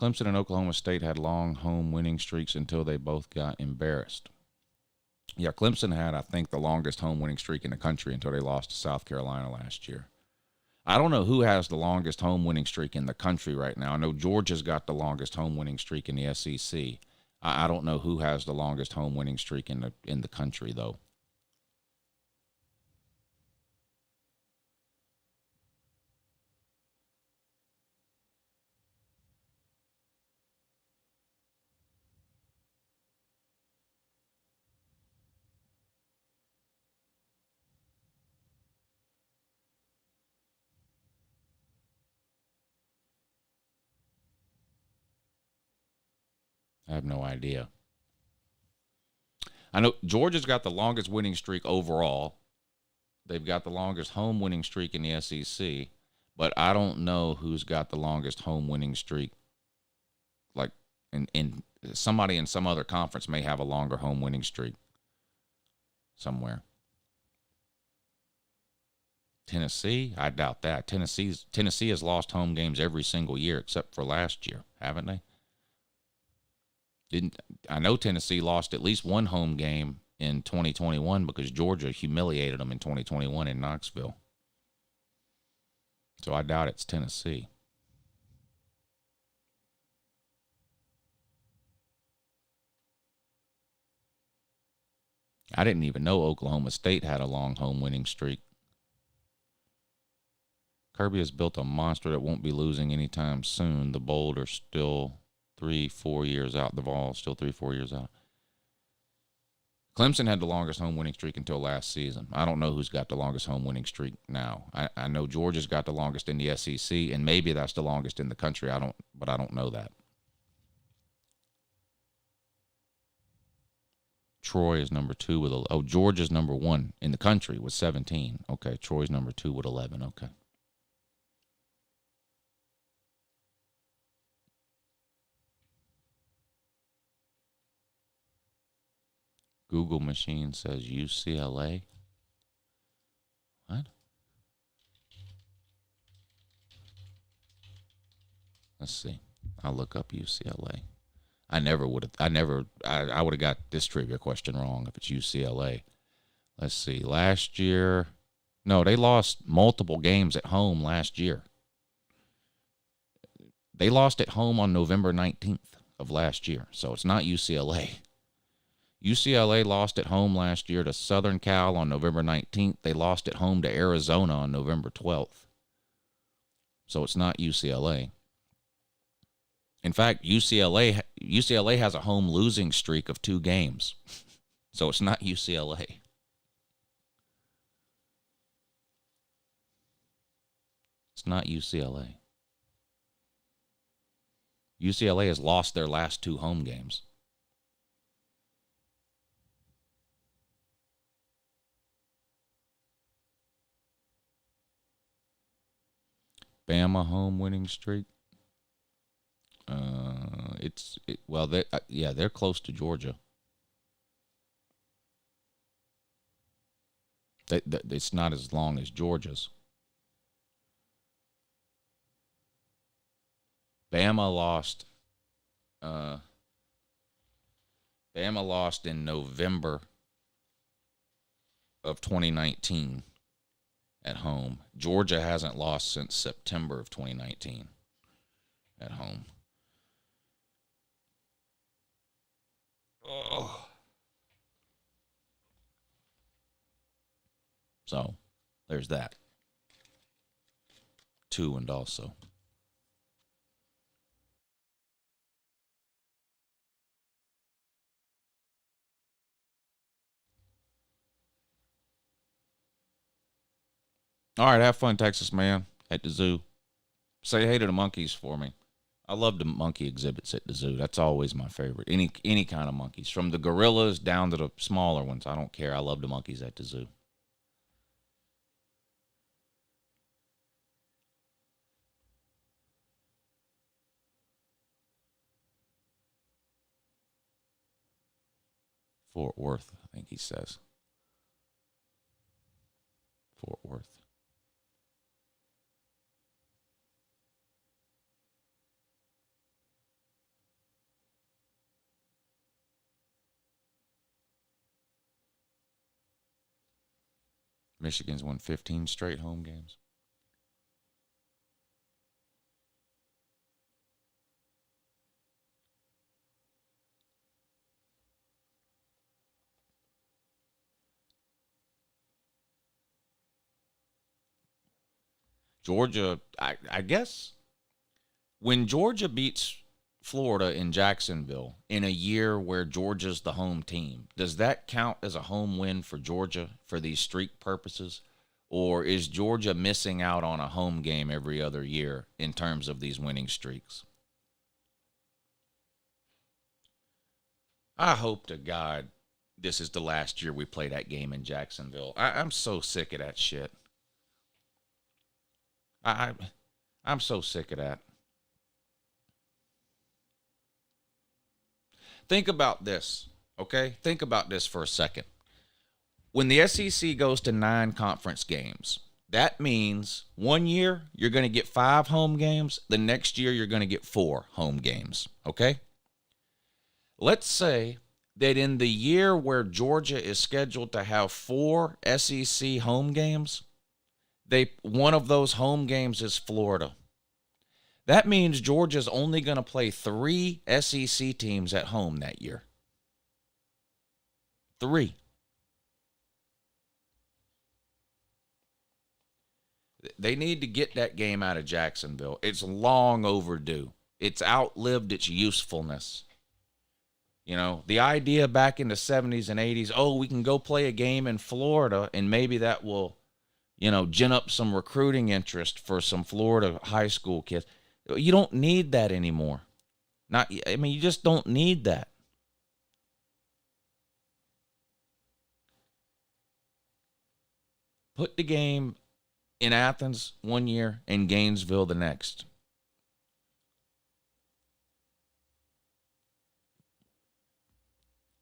Clemson and Oklahoma State had long home winning streaks until they both got embarrassed. Yeah, Clemson had, I think, the longest home winning streak in the country until they lost to South Carolina last year. I don't know who has the longest home winning streak in the country right now. I know Georgia's got the longest home winning streak in the SEC. I don't know who has the longest home winning streak in the country though. I have no idea. I know Georgia's got the longest winning streak overall. They've got the longest home winning streak in the SEC, but I don't know who's got the longest home winning streak. Like in somebody in some other conference may have a longer home winning streak somewhere. Tennessee, I doubt that. Tennessee has lost home games every single year except for last year, haven't they? I know Tennessee lost at least one home game in 2021 because Georgia humiliated them in 2021 in Knoxville. So I doubt it's Tennessee. I didn't even know Oklahoma State had a long home winning streak. Kirby has built a monster that won't be losing anytime soon. The Bold are still 3-4 years out. The Vols still 3-4 years out. Clemson had the longest home winning streak until last season. I don't know who's got the longest home winning streak now. I know Georgia's got the longest in the SEC, and maybe that's the longest in the country. I don't know that. Troy is number 2 with Georgia's number 1 in the country with 17. Okay, Troy's number 2 with 11. Okay. Google machine says UCLA. What? Let's see. I'll look up UCLA. I would have got this trivia question wrong if it's UCLA. Let's see. Last year, no, they lost multiple games at home last year. They lost at home on November 19th of last year, so it's not UCLA. UCLA lost at home last year to Southern Cal on November 19th. They lost at home to Arizona on November 12th. So it's not UCLA. In fact, UCLA has a home losing streak of 2 games. So it's not UCLA. It's not UCLA. UCLA has lost their last 2 home games. Bama home winning streak. They're close to Georgia. It's not as long as Georgia's. Bama lost. Bama lost in November of 2019 at home. Georgia hasn't lost since September of 2019 at home. Oh. So, there's that. 2 and also. All right, have fun, Texas man, at the zoo. Say hey to the monkeys for me. I love the monkey exhibits at the zoo. That's always my favorite. Any kind of monkeys, from the gorillas down to the smaller ones. I don't care. I love the monkeys at the zoo. Fort Worth, I think he says. Fort Worth. Michigan's won 15 straight home games. Georgia, I guess when Georgia beats Florida in Jacksonville in a year where Georgia's the home team, does that count as a home win for Georgia for these streak purposes? Or is Georgia missing out on a home game every other year in terms of these winning streaks? I hope to God this is the last year we play that game in Jacksonville. I'm so sick of that shit. I'm so sick of that. Think about this, okay? Think about this for a second. When the SEC goes to 9 conference games, that means 1 year you're going to get 5 home games. The next year you're going to get 4 home games, okay? Let's say that in the year where Georgia is scheduled to have 4 SEC home games, one of those home games is Florida. That means Georgia's only going to play 3 SEC teams at home that year. 3. They need to get that game out of Jacksonville. It's long overdue. It's outlived its usefulness. You know, the idea back in the 70s and 80s, oh, we can go play a game in Florida and maybe that will, you know, gin up some recruiting interest for some Florida high school kids. You don't need that anymore. You just don't need that. Put the game in Athens 1 year and Gainesville the next.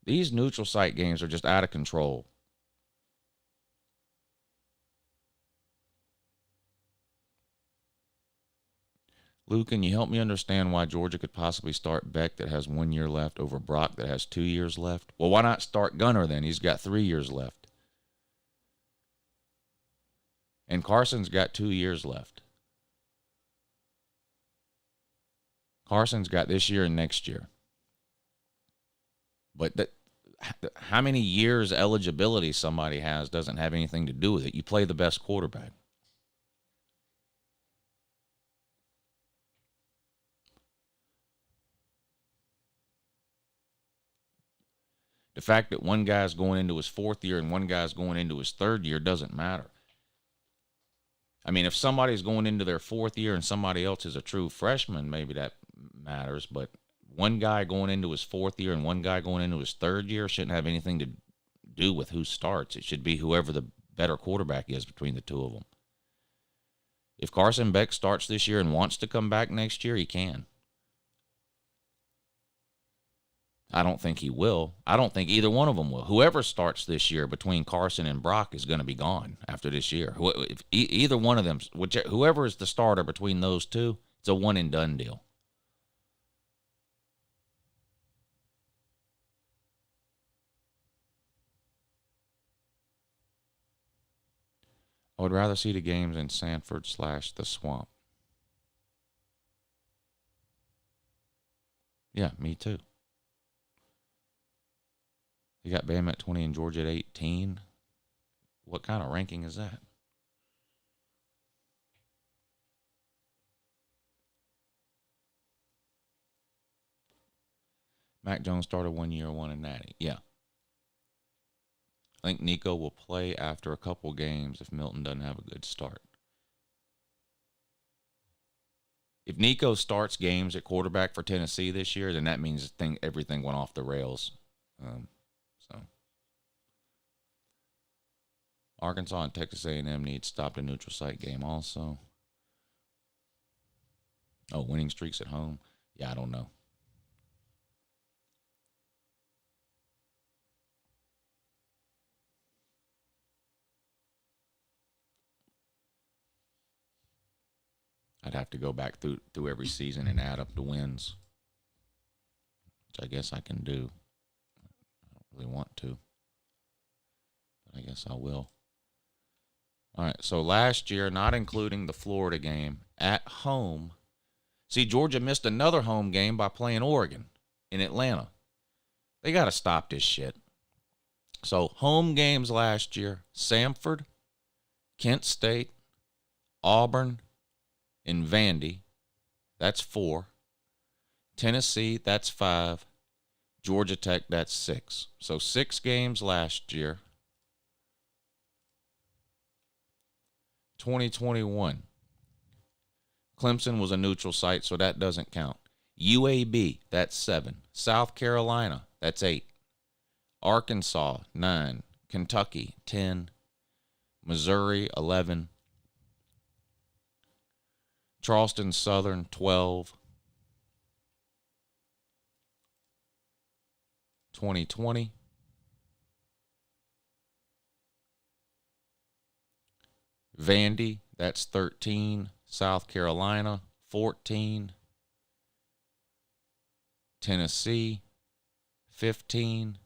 These neutral site games are just out of control. Lou, can you help me understand why Georgia could possibly start Beck that has 1 year left over Brock that has 2 years left? Well, why not start Gunner then? He's got 3 years left. And Carson's got 2 years left. Carson's got this year and next year. But how many years eligibility somebody has doesn't have anything to do with it. You play the best quarterback. The fact that one guy's going into his 4th year and one guy's going into his 3rd year doesn't matter. I mean, if somebody's going into their 4th year and somebody else is a true freshman, maybe that matters. But one guy going into his 4th year and one guy going into his 3rd year shouldn't have anything to do with who starts. It should be whoever the better quarterback is between the two of them. If Carson Beck starts this year and wants to come back next year, he can. I don't think he will. I don't think either one of them will. Whoever starts this year between Carson and Brock is going to be gone after this year. If either one of them, whoever is the starter between those two, it's a one-and-done deal. I would rather see the games in Sanford/the Swamp. Yeah, me too. You got Bama at 20 and Georgia at 18. What kind of ranking is that? Mac Jones started 1 year, won a natty. Yeah. I think Nico will play after a couple games if Milton doesn't have a good start. If Nico starts games at quarterback for Tennessee this year, then that means everything went off the rails. Arkansas and Texas A&M need to stop the neutral site game also. Oh, winning streaks at home? Yeah, I don't know. I'd have to go back through every season and add up the wins, which I guess I can do. I don't really want to, but I guess I will. All right, so last year, not including the Florida game, at home. See, Georgia missed another home game by playing Oregon in Atlanta. They got to stop this shit. So home games last year, Samford, Kent State, Auburn, In Vandy, that's 4. Tennessee, that's 5. Georgia Tech, that's 6. So 6 games last year. 2021. Clemson was a neutral site, so that doesn't count. UAB, that's 7. South Carolina, that's 8. Arkansas, 9. Kentucky, 10. Missouri, 11. Charleston Southern, 12. 2020. Vandy, that's 13. South Carolina, 14. Tennessee, 15.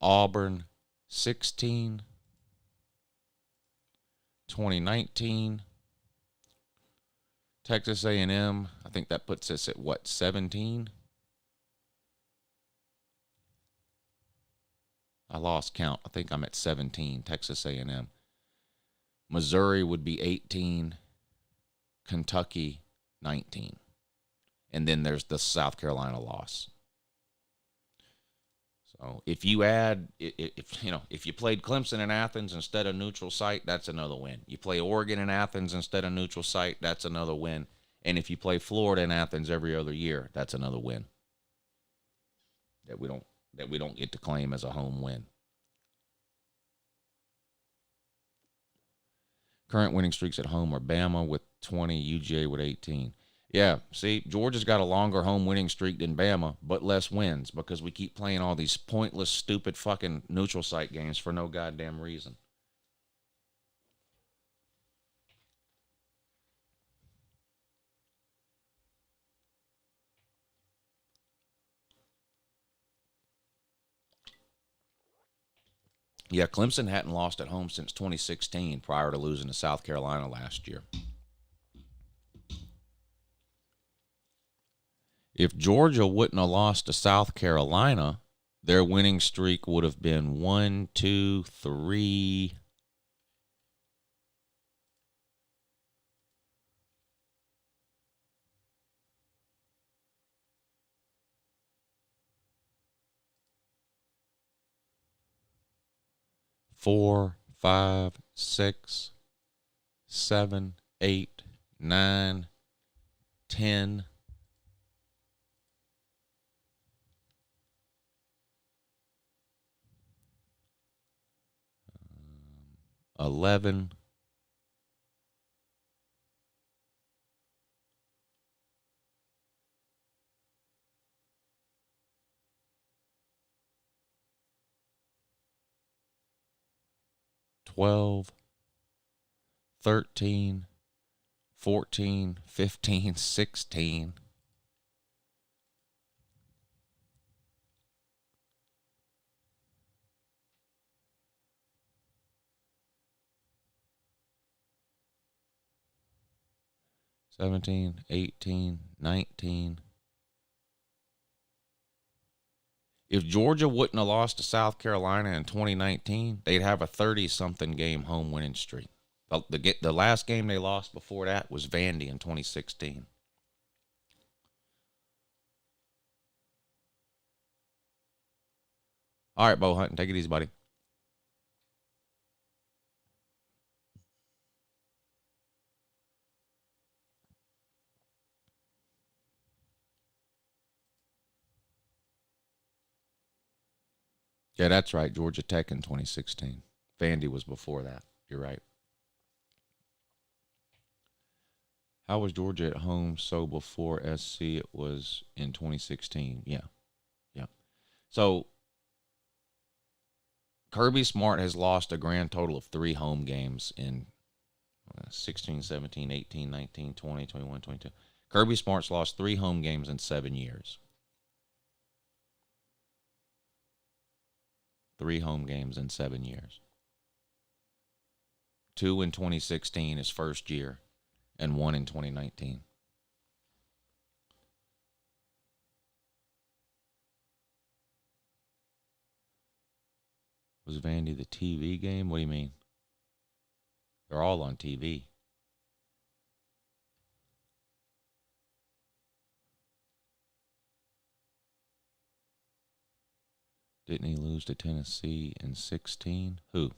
Auburn, 16. 2019. Texas A&M, I think that puts us at what, 17? I lost count. I think I'm at 17, Texas A&M. Missouri would be 18. Kentucky, 19. And then there's the South Carolina loss. So if you add, if you played Clemson in Athens instead of neutral site, that's another win. You play Oregon in Athens instead of neutral site, that's another win. And if you play Florida in Athens every other year, that's another win that we don't get to claim as a home win. Current winning streaks at home are Bama with 20, UGA with 18. Yeah, see, Georgia's got a longer home winning streak than Bama, but less wins because we keep playing all these pointless, stupid fucking neutral site games for no goddamn reason. Yeah, Clemson hadn't lost at home since 2016 prior to losing to South Carolina last year. If Georgia wouldn't have lost to South Carolina, their winning streak would have been 1, 2, 3. 4, 5, 6, 7, 8, 9, 10. 11. 12, 13, 14, 15, 16. 17, 18, 19. If Georgia wouldn't have lost to South Carolina in 2019, they'd have a 30-something game home winning streak. The last game they lost before that was Vandy in 2016. All right, Bo Hunting, take it easy, buddy. Yeah, that's right. Georgia Tech in 2016. Vandy was before that. You're right. How was Georgia at home so before SC it was in 2016? Yeah. So Kirby Smart has lost a grand total of 3 home games in 16, 17, 18, 19, 20, 21, 22. Kirby Smart's lost 3 home games in 7 years. 3 home games in 7 years. 2 in 2016, his first year, and 1 in 2019. Was Vandy the TV game? What do you mean? They're all on TV. Didn't he lose to Tennessee in 16? Who?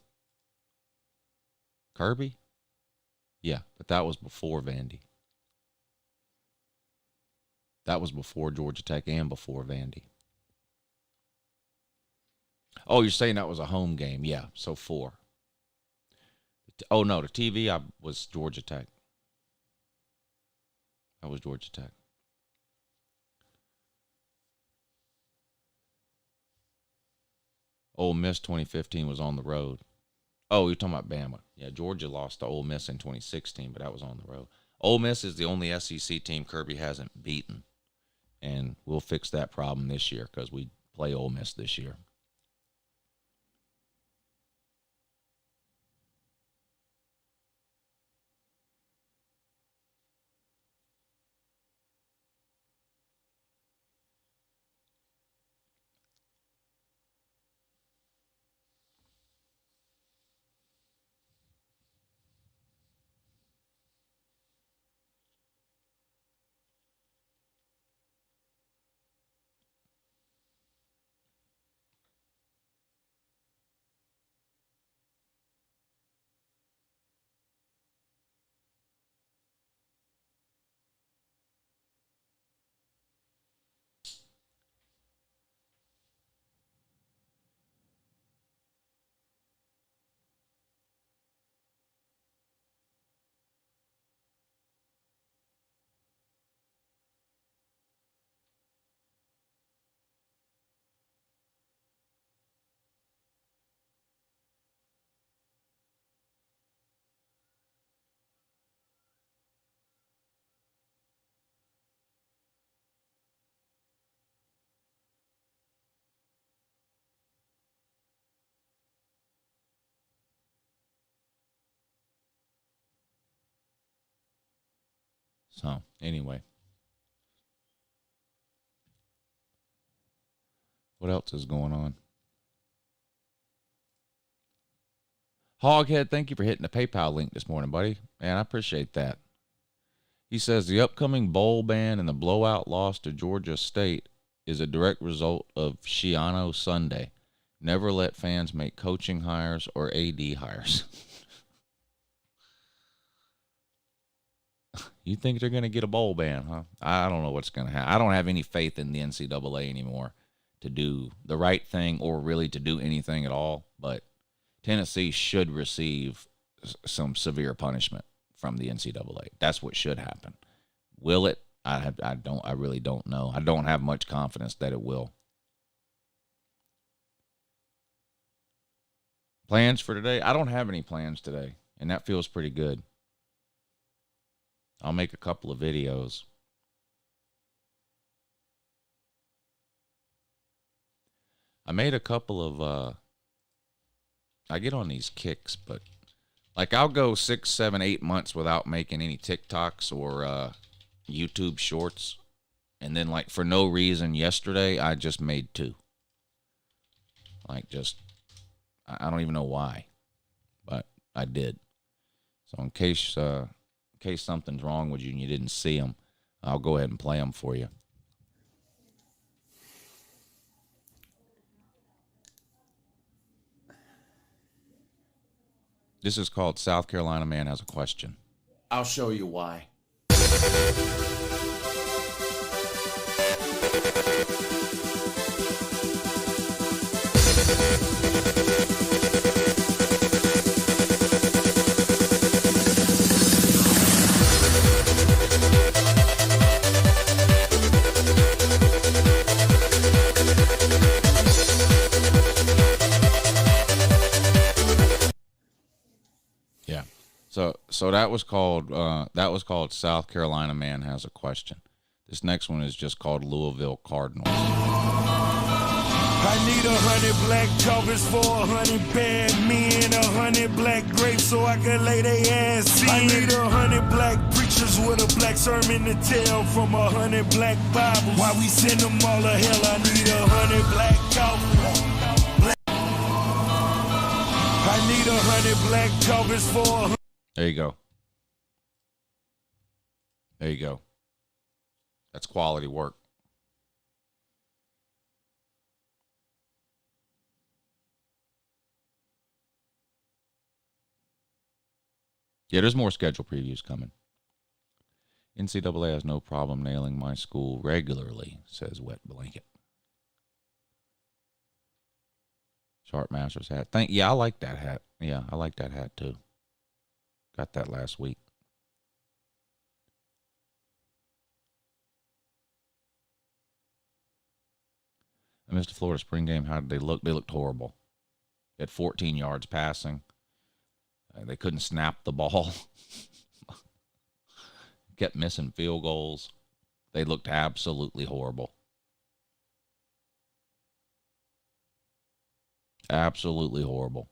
Kirby? Yeah, but that was before Vandy. That was before Georgia Tech and before Vandy. Oh, you're saying that was a home game? Yeah, so 4. Oh, no, the TV was Georgia Tech. That was Georgia Tech. Ole Miss 2015 was on the road. Oh, you're talking about Bama. Yeah, Georgia lost to Ole Miss in 2016, but that was on the road. Ole Miss is the only SEC team Kirby hasn't beaten, and we'll fix that problem this year because we play Ole Miss this year. So, anyway. What else is going on? Hoghead, thank you for hitting the PayPal link this morning, buddy. Man, I appreciate that. He says the upcoming bowl ban and the blowout loss to Georgia State is a direct result of Shiano Sunday. Never let fans make coaching hires or AD hires. You think they're going to get a bowl ban, huh? I don't know what's going to happen. I don't have any faith in the NCAA anymore to do the right thing or really to do anything at all. But Tennessee should receive some severe punishment from the NCAA. That's what should happen. Will it? I really don't know. I don't have much confidence that it will. Plans for today? I don't have any plans today, and that feels pretty good. I'll make a couple of videos. I made a couple of, I get on these kicks, but like I'll go 6, 7, 8 months without making any TikToks or YouTube shorts. And then like for no reason yesterday, I just made 2. Like just, I don't even know why, but I did. So in case something's wrong with you and you didn't see them, I'll go ahead and play them for you. This is called South Carolina Man Has a Question. I'll show you why. Yeah. So that was called South Carolina Man Has a Question. This next one is just called Louisville Cardinals. I need 100 black covers for 100 bad men, 100 black grapes so I can lay they ass in. I need 100 black preachers with a black sermon to tell from 100 black Bibles. Why we send them all to hell? I need 100 black covers. I need 100 black covers for. There you go. There you go. That's quality work. Yeah, there's more schedule previews coming. NCAA has no problem nailing my school regularly, says Wet Blanket. Sharp Masters hat. Yeah, I like that hat. Yeah, I like that hat too. Got that last week. I missed the Florida spring game. How did they look? They looked horrible. They had 14 yards passing. They couldn't snap the ball. Kept missing field goals. They looked absolutely horrible. Absolutely horrible.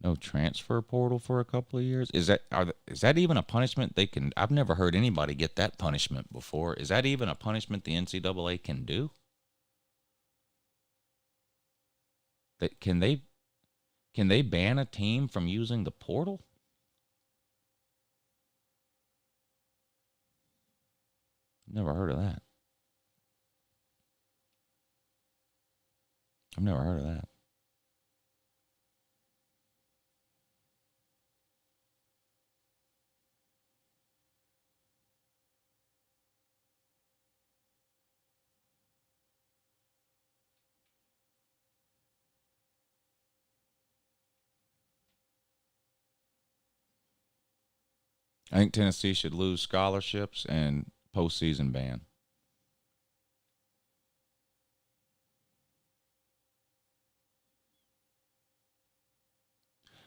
No transfer portal for a couple of years? Is that even a punishment they can? I've never heard anybody get that punishment before. Is that even a punishment the NCAA can do? Can they ban a team from using the portal? Never heard of that. I've never heard of that. I think Tennessee should lose scholarships and postseason ban.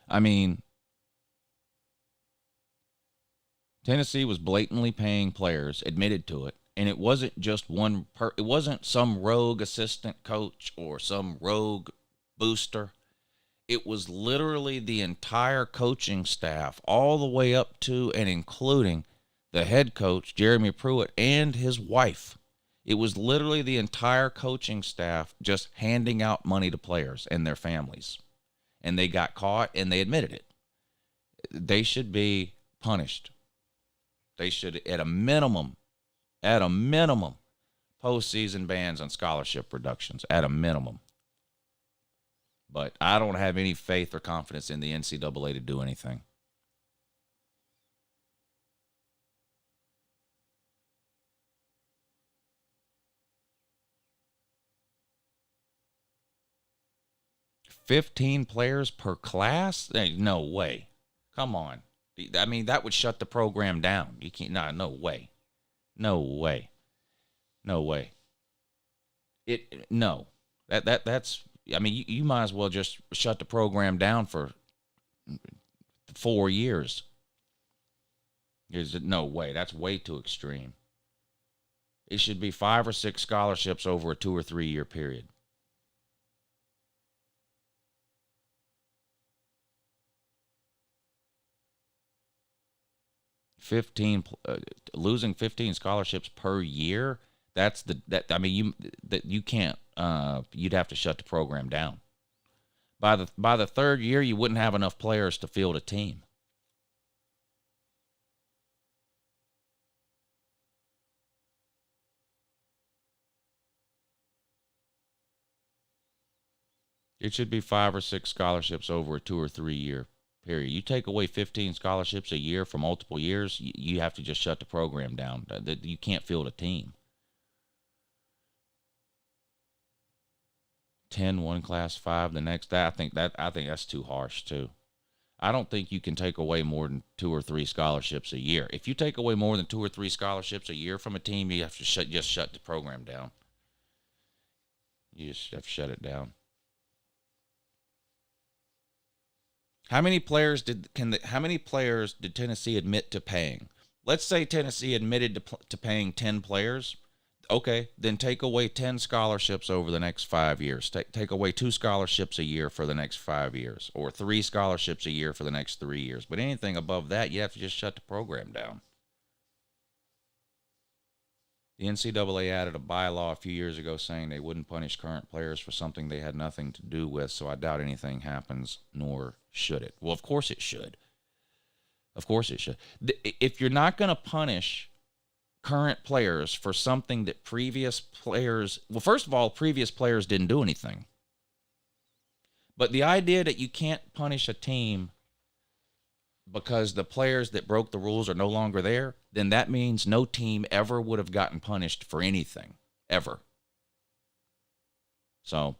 I mean, Tennessee was blatantly paying players, admitted to it, and it wasn't just it wasn't some rogue assistant coach or some rogue booster. It was literally the entire coaching staff, all the way up to and including the head coach, Jeremy Pruitt, and his wife. It was literally the entire coaching staff just handing out money to players and their families. And they got caught, and they admitted it. They should be punished. They should, at a minimum, postseason bans on scholarship reductions, at a minimum. But I don't have any faith or confidence in the NCAA to do anything. $15 players per class? No way. Come on. I mean, that would shut the program down. You can't. No way. No way. No way. No. That's. I mean, you might as well just shut the program down for 4 years. There's no way. That's way too extreme. It should be 5 or 6 scholarships over a 2 or 3 year period. Losing 15 scholarships per year. You can't. You'd have to shut the program down. By the third year, you wouldn't have enough players to field a team. It should be 5 or 6 scholarships over a 2 or 3 year period. You take away 15 scholarships a year for multiple years, you have to just shut the program down. You can't field a team. 10 one class, 5 the next. I think that's too harsh too. I don't think you can take away more than 2 or 3 scholarships a year. If you take away more than 2 or 3 scholarships a year from a team, you have to shut the program down. You just have to shut it down. How many players did Tennessee admit to paying? Let's say Tennessee admitted to paying 10 players. Okay, then take away 10 scholarships over the next 5 years. Take away 2 scholarships a year for the next 5 years, or 3 scholarships a year for the next 3 years. But anything above that, you have to just shut the program down. The NCAA added a bylaw a few years ago saying they wouldn't punish current players for something they had nothing to do with, so I doubt anything happens, nor should it. Well, of course it should. Of course it should. If you're not going to punish current players for something that previous players, well, first of all, previous players didn't do anything. But the idea that you can't punish a team because the players that broke the rules are no longer there, then that means no team ever would have gotten punished for anything, ever. So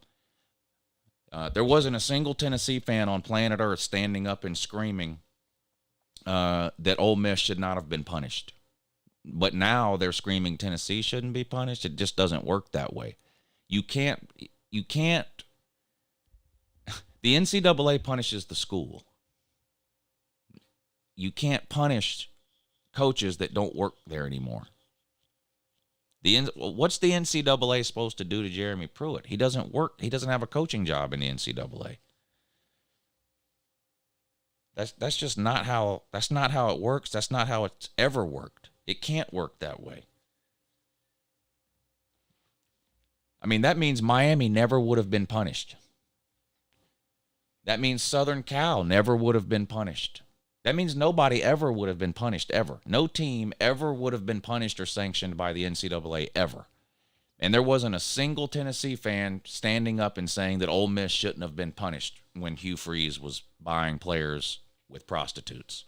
there wasn't a single Tennessee fan on planet Earth standing up and screaming that Ole Miss should not have been punished. But now they're screaming Tennessee shouldn't be punished. It just doesn't work that way. You can't, the NCAA punishes the school. You can't punish coaches that don't work there anymore. What's the NCAA supposed to do to Jeremy Pruitt? He doesn't work. He doesn't have a coaching job in the NCAA. That's just not how. That's not how it works. That's not how it's ever worked. It can't work that way. I mean, that means Miami never would have been punished. That means Southern Cal never would have been punished. That means nobody ever would have been punished, ever. No team ever would have been punished or sanctioned by the NCAA, ever. And there wasn't a single Tennessee fan standing up and saying that Ole Miss shouldn't have been punished when Hugh Freeze was buying players with prostitutes.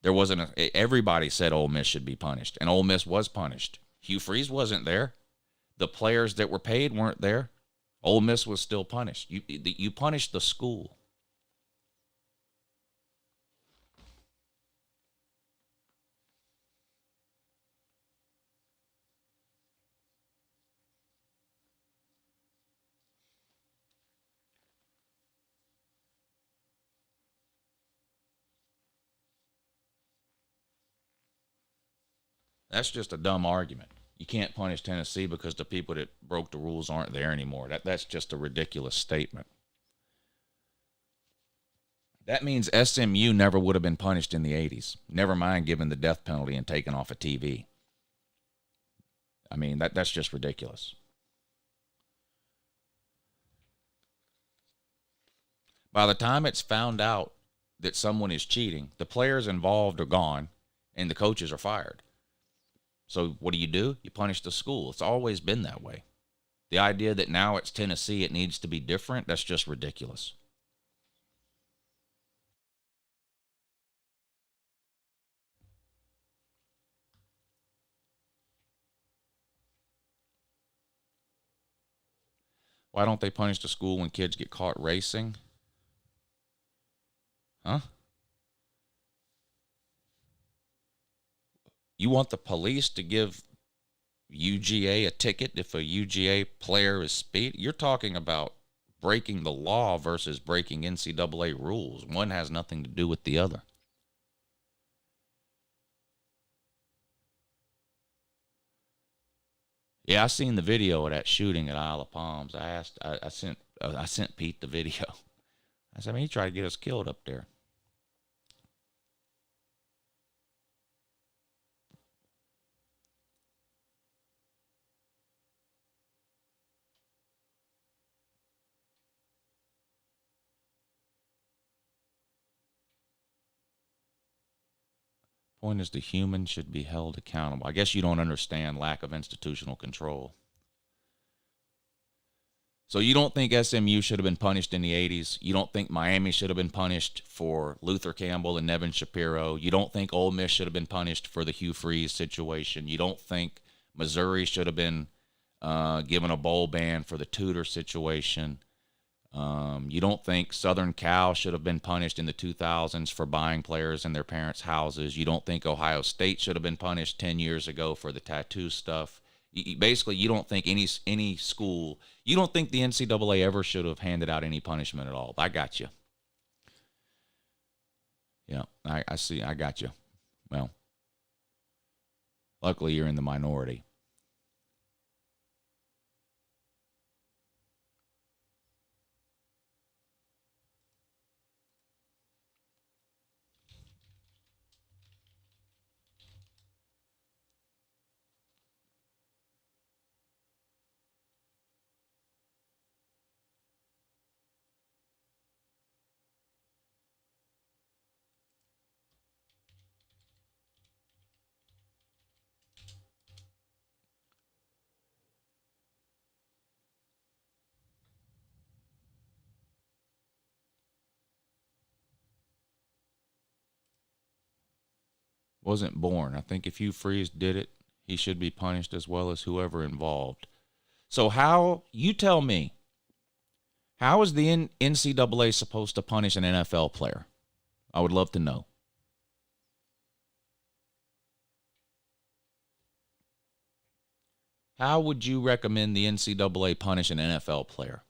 There wasn't everybody said Ole Miss should be punished, and Ole Miss was punished. Hugh Freeze wasn't there. The players that were paid weren't there. Ole Miss was still punished. You punished the school. That's just a dumb argument. You can't punish Tennessee because the people that broke the rules aren't there anymore. That's just a ridiculous statement. That means SMU never would have been punished in the 80s. Never mind given the death penalty and taken off of TV. I mean, that's just ridiculous. By the time it's found out that someone is cheating, the players involved are gone and the coaches are fired. So what do? You punish the school. It's always been that way. The idea that now it's Tennessee, it needs to be different, that's just ridiculous. Why don't they punish the school when kids get caught racing? Huh? You want the police to give UGA a ticket if a UGA player is speed? You're talking about breaking the law versus breaking NCAA rules. One has nothing to do with the other. Yeah, I seen the video of that shooting at Isle of Palms. I sent Pete the video. I said, he tried to get us killed up there. Point is, the human should be held accountable. I guess you don't understand lack of institutional control. So you don't think SMU should have been punished in the 80s? You don't think Miami should have been punished for Luther Campbell and Nevin Shapiro? You don't think Ole Miss should have been punished for the Hugh Freeze situation? You don't think Missouri should have been given a bowl ban for the Tudor situation? You don't think Southern Cal should have been punished in the 2000s for buying players in their parents' houses? You don't think Ohio State should have been punished 10 years ago for the tattoo stuff? Basically, you don't think any school, you don't think the NCAA ever should have handed out any punishment at all. I got you. Yeah, I see. I got you. Well, luckily you're in the minority. Wasn't born. I think if Hugh Freeze did it, he should be punished as well as whoever involved. So how, you tell me, how is the NCAA supposed to punish an NFL player? I would love to know. How would you recommend the NCAA punish an NFL player?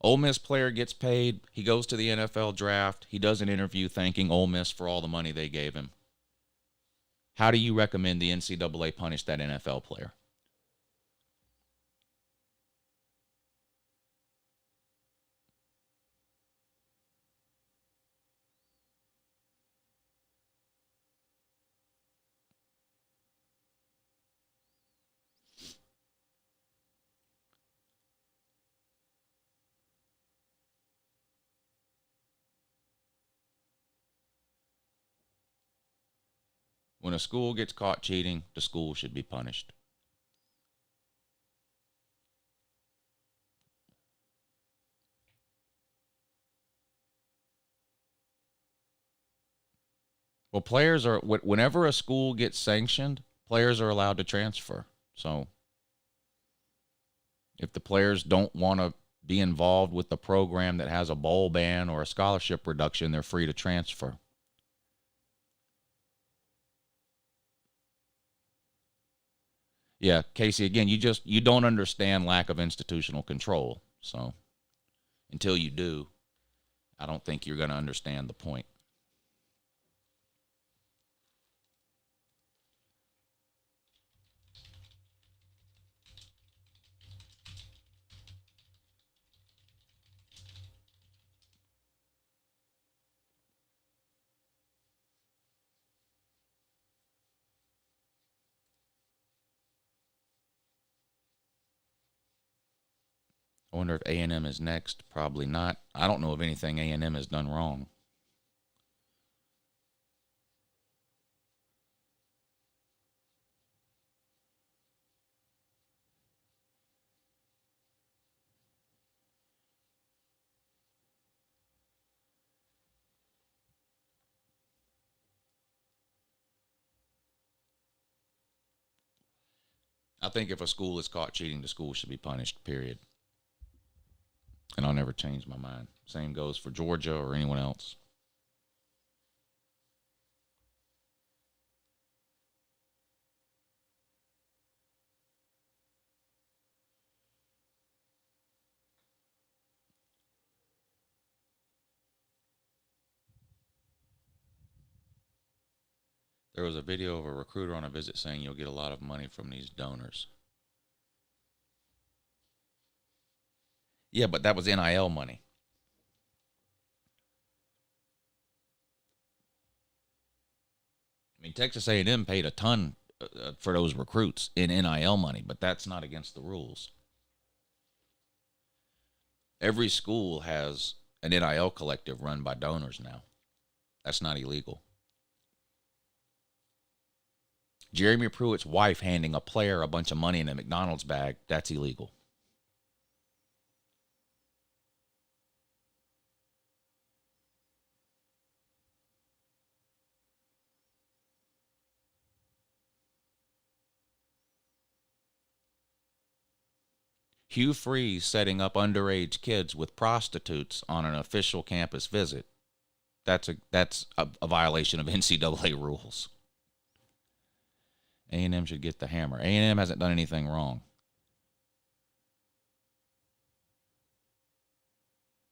Ole Miss player gets paid. He goes to the NFL draft. He does an interview thanking Ole Miss for all the money they gave him. How do you recommend the NCAA punish that NFL player? When a school gets caught cheating, the school should be punished. Well, players are, whenever a school gets sanctioned, players are allowed to transfer. So if the players don't want to be involved with the program that has a bowl ban or a scholarship reduction, they're free to transfer. Yeah, Casey, again, you don't understand lack of institutional control. So until you do, I don't think you're going to understand the point. I wonder if A&M is next. Probably not. I don't know of anything A&M has done wrong. I think if a school is caught cheating, the school should be punished, period. And I'll never change my mind. Same goes for Georgia or anyone else. There was a video of a recruiter on a visit saying you'll get a lot of money from these donors. Yeah, but that was NIL money. I mean, Texas A&M paid a ton for those recruits in NIL money, but that's not against the rules. Every school has an NIL collective run by donors now. That's not illegal. Jeremy Pruitt's wife handing a player a bunch of money in a McDonald's bag, that's illegal. Hugh Freeze setting up underage kids with prostitutes on an official campus visit. That's a violation of NCAA rules. A&M should get the hammer. A&M hasn't done anything wrong.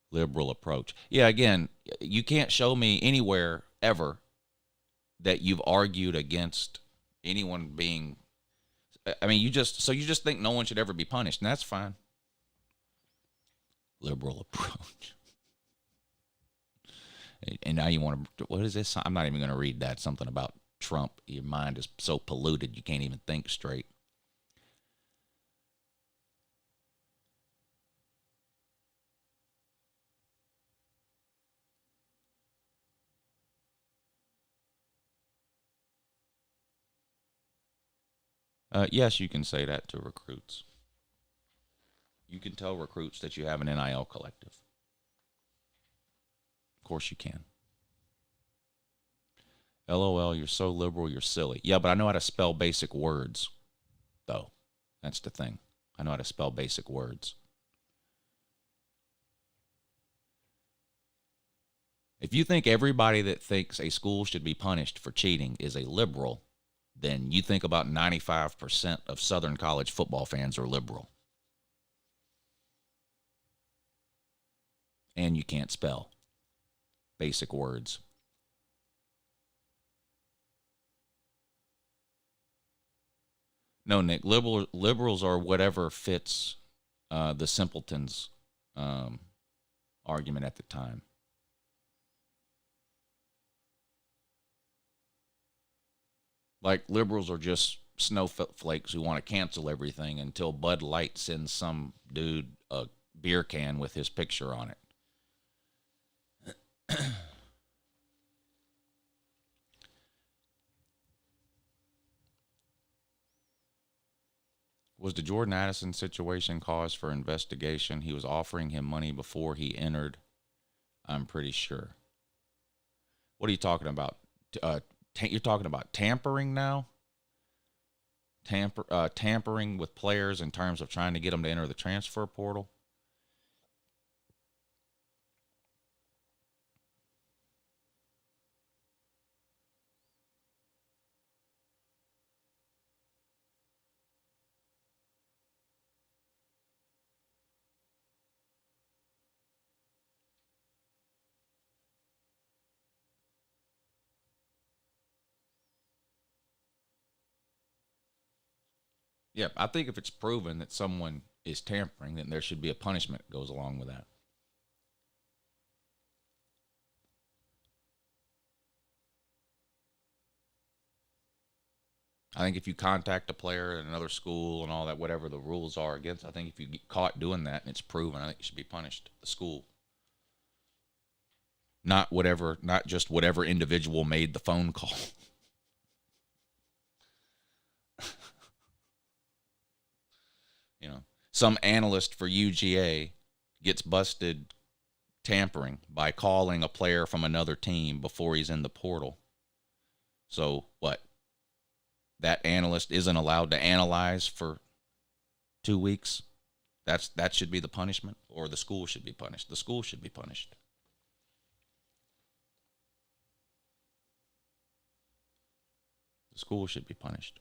Liberal approach. Yeah, again, you can't show me anywhere ever that you've argued against anyone being, I mean, you just think no one should ever be punished, and that's fine. Liberal approach. And now you want to, what is this? I'm not even going to read that. Something about Trump. Your mind is so polluted you can't even think straight. Yes, you can say that to recruits. You can tell recruits that you have an NIL collective. Of course you can. LOL, you're so liberal, you're silly. Yeah, but I know how to spell basic words, though. That's the thing. I know how to spell basic words. If you think everybody that thinks a school should be punished for cheating is a liberal, then you think about 95% of Southern college football fans are liberal. And you can't spell basic words. No, Nick, liberals are whatever fits the simpletons argument at the time. Like, liberals are just snowflakes who want to cancel everything until Bud Light sends some dude a beer can with his picture on it. Was the Jordan Addison situation cause for investigation? He was offering him money before he entered, I'm pretty sure. What are you talking about? You're talking about tampering now? Tampering with players in terms of trying to get them to enter the transfer portal? Yeah, I think if it's proven that someone is tampering, then there should be a punishment that goes along with that. I think if you contact a player at another school and all that, whatever the rules are against, I think if you get caught doing that and it's proven, I think you should be punished. The school. Not just whatever individual made the phone call. You know, some analyst for UGA gets busted tampering by calling a player from another team before he's in the portal. So what? That analyst isn't allowed to analyze for 2 weeks? That should be the punishment? Or the school should be punished? The school should be punished. The school should be punished.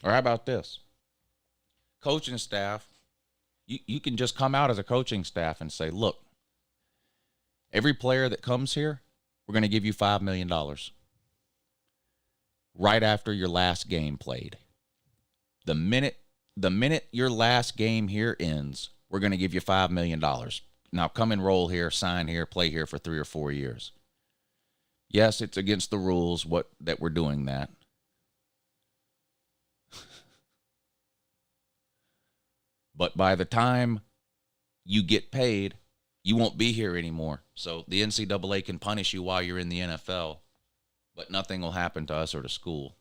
Or how about this? Coaching staff, you can just come out as a coaching staff and say, look, every player that comes here, we're going to give you $5 million right after your last game played. The minute your last game here ends, we're going to give you $5 million. Now come and roll here, sign here, play here for 3 or 4 years. Yes, it's against the rules that we're doing that. But by the time you get paid, you won't be here anymore. So the NCAA can punish you while you're in the NFL, but nothing will happen to us or to school.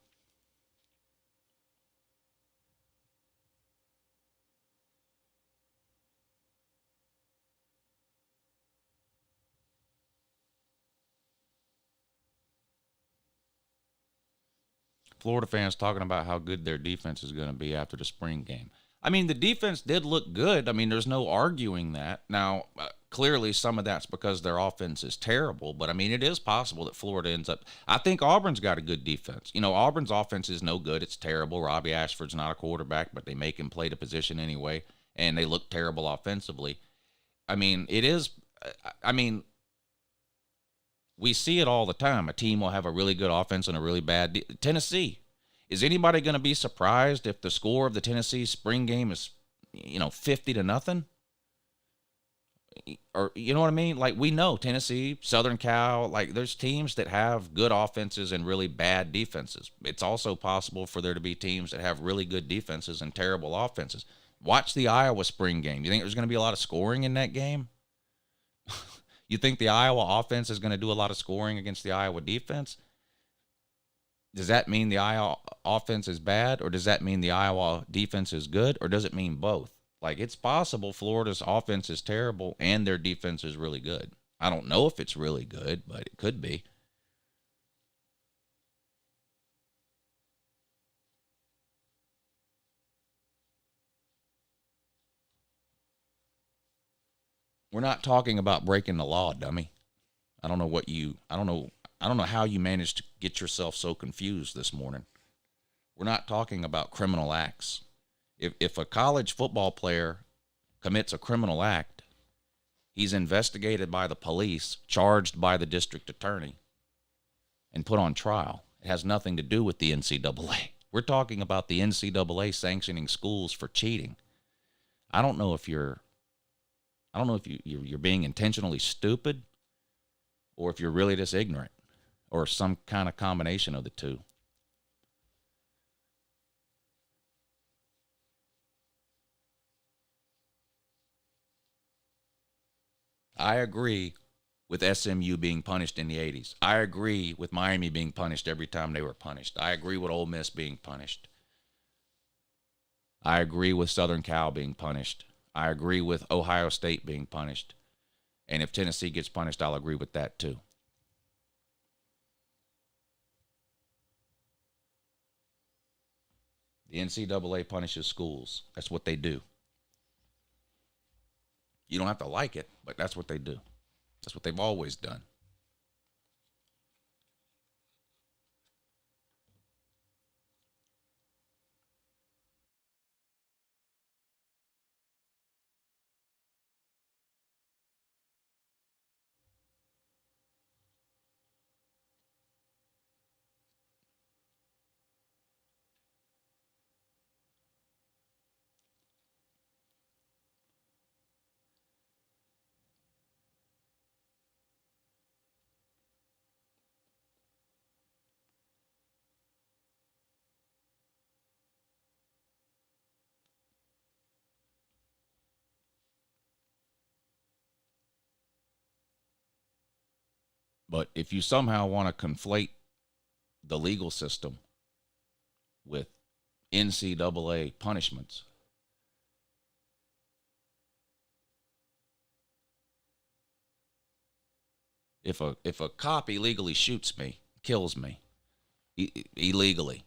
Florida fans talking about how good their defense is going to be after the spring game. I mean, the defense did look good. I mean, there's no arguing that. Now, clearly some of that's because their offense is terrible, but I mean, it is possible that Florida ends up. I think Auburn's got a good defense. You know, Auburn's offense is no good. It's terrible. Robbie Ashford's not a quarterback, but they make him play the position anyway, and they look terrible offensively. I mean, it is. I mean, we see it all the time. A team will have a really good offense and a really bad Tennessee. Is anybody going to be surprised if the score of the Tennessee spring game is, 50-0? or you know what I mean? Like, we know Tennessee, Southern Cal, like there's teams that have good offenses and really bad defenses. It's also possible for there to be teams that have really good defenses and terrible offenses. Watch the Iowa spring game. You think there's going to be a lot of scoring in that game? You think the Iowa offense is going to do a lot of scoring against the Iowa defense? Does that mean the Iowa offense is bad, or does that mean the Iowa defense is good, or does it mean both? Like, it's possible Florida's offense is terrible and their defense is really good. I don't know if it's really good, but it could be. We're not talking about breaking the law, dummy. I don't know how you managed to get yourself so confused this morning. We're not talking about criminal acts. If a college football player commits a criminal act, he's investigated by the police, charged by the district attorney, and put on trial. It has nothing to do with the NCAA. We're talking about the NCAA sanctioning schools for cheating. I don't know if you're being intentionally stupid, or if you're really just ignorant, or some kind of combination of the two. I agree with SMU being punished in the 80s. I agree with Miami being punished every time they were punished. I agree with Ole Miss being punished. I agree with Southern Cal being punished. I agree with Ohio State being punished. And if Tennessee gets punished, I'll agree with that too. The NCAA punishes schools. That's what they do. You don't have to like it, but that's what they do. That's what they've always done. But if you somehow want to conflate the legal system with NCAA punishments, if a cop illegally shoots me, kills me illegally,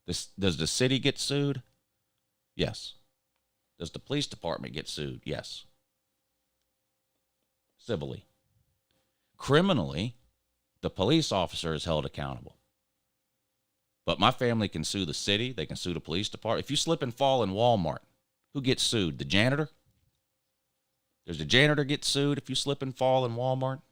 does the city get sued? Yes. Does the police department get sued? Yes. Civilly. Criminally, the police officer is held accountable. But my family can sue the city. They can sue the police department. If you slip and fall in Walmart, who gets sued? The janitor? Does the janitor get sued if you slip and fall in Walmart?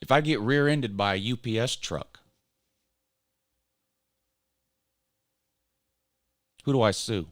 If I get rear-ended by a UPS truck, who do I sue?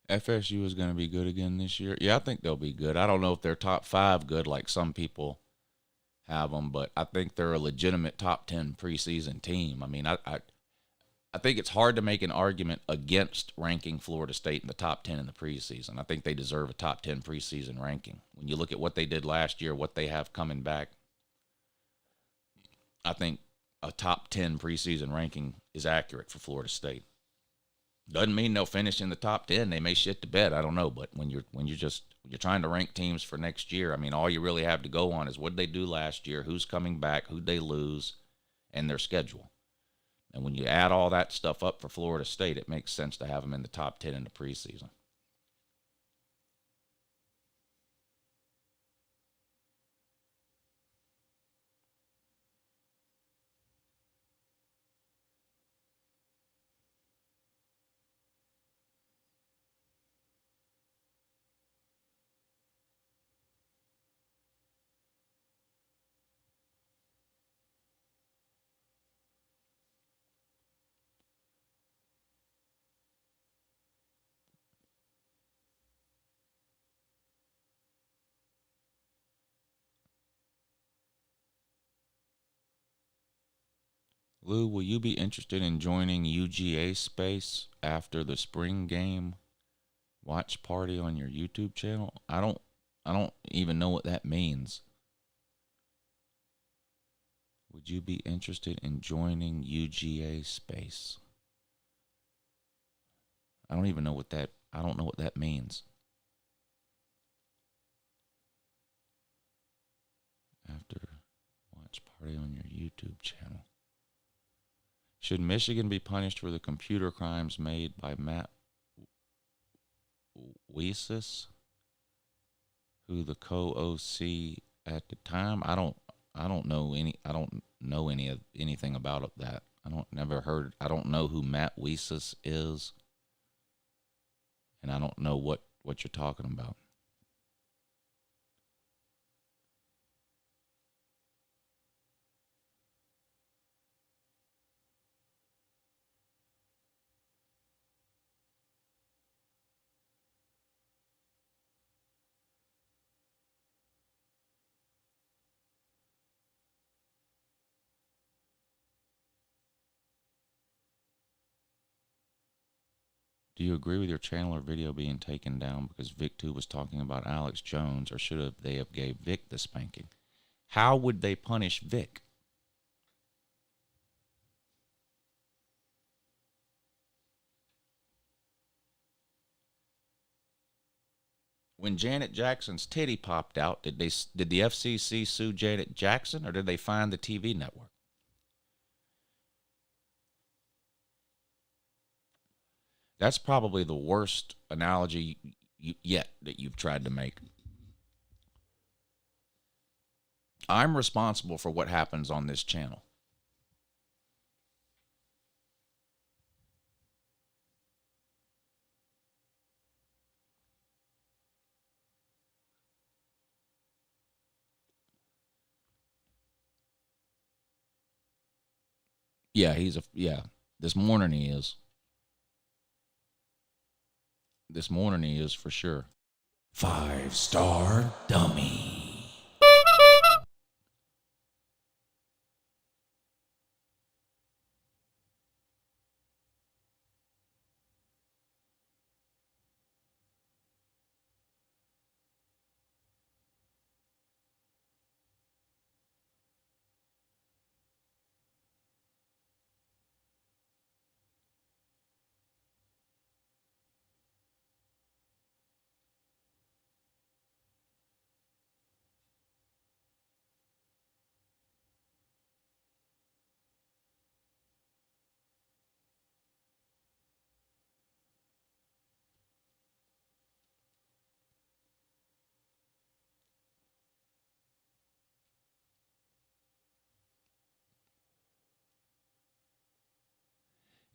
FSU is going to be good again this year. Yeah, I think they'll be good. I don't know if they're top 5 good like some people have them, but I think they're a legitimate top 10 preseason team. I mean, I think it's hard to make an argument against ranking Florida State in the top 10 in the preseason. I think they deserve a top 10 preseason ranking. When you look at what they did last year, what they have coming back, I think a top 10 preseason ranking is accurate for Florida State. Doesn't mean they'll finish in the top 10. They may shit the bed. I don't know. But when you're trying to rank teams for next year, I mean, all you really have to go on is what they do last year, who's coming back, who they lose, and their schedule. And when you add all that stuff up for Florida State, it makes sense to have them in the top 10 in the preseason. Lou, will you be interested in joining UGA Space after the spring game watch party on your YouTube channel? I don't even know what that means. Would you be interested in joining UGA Space? I don't know what that means. After watch party on your YouTube channel. Should Michigan be punished for the computer crimes made by Matt Weisis, who the co-OC at the time? I don't know anything about that. I don't know who Matt Weisis is, and I don't know what you're talking about. Do you agree with your channel or video being taken down because Vic2 was talking about Alex Jones, or should they have gave Vic the spanking? How would they punish Vic? When Janet Jackson's titty popped out, did the FCC sue Janet Jackson, or did they find the TV network? That's probably the worst analogy yet that you've tried to make. I'm responsible for what happens on this channel. Yeah, this morning he is. This morning he is for sure. 5-star dummy.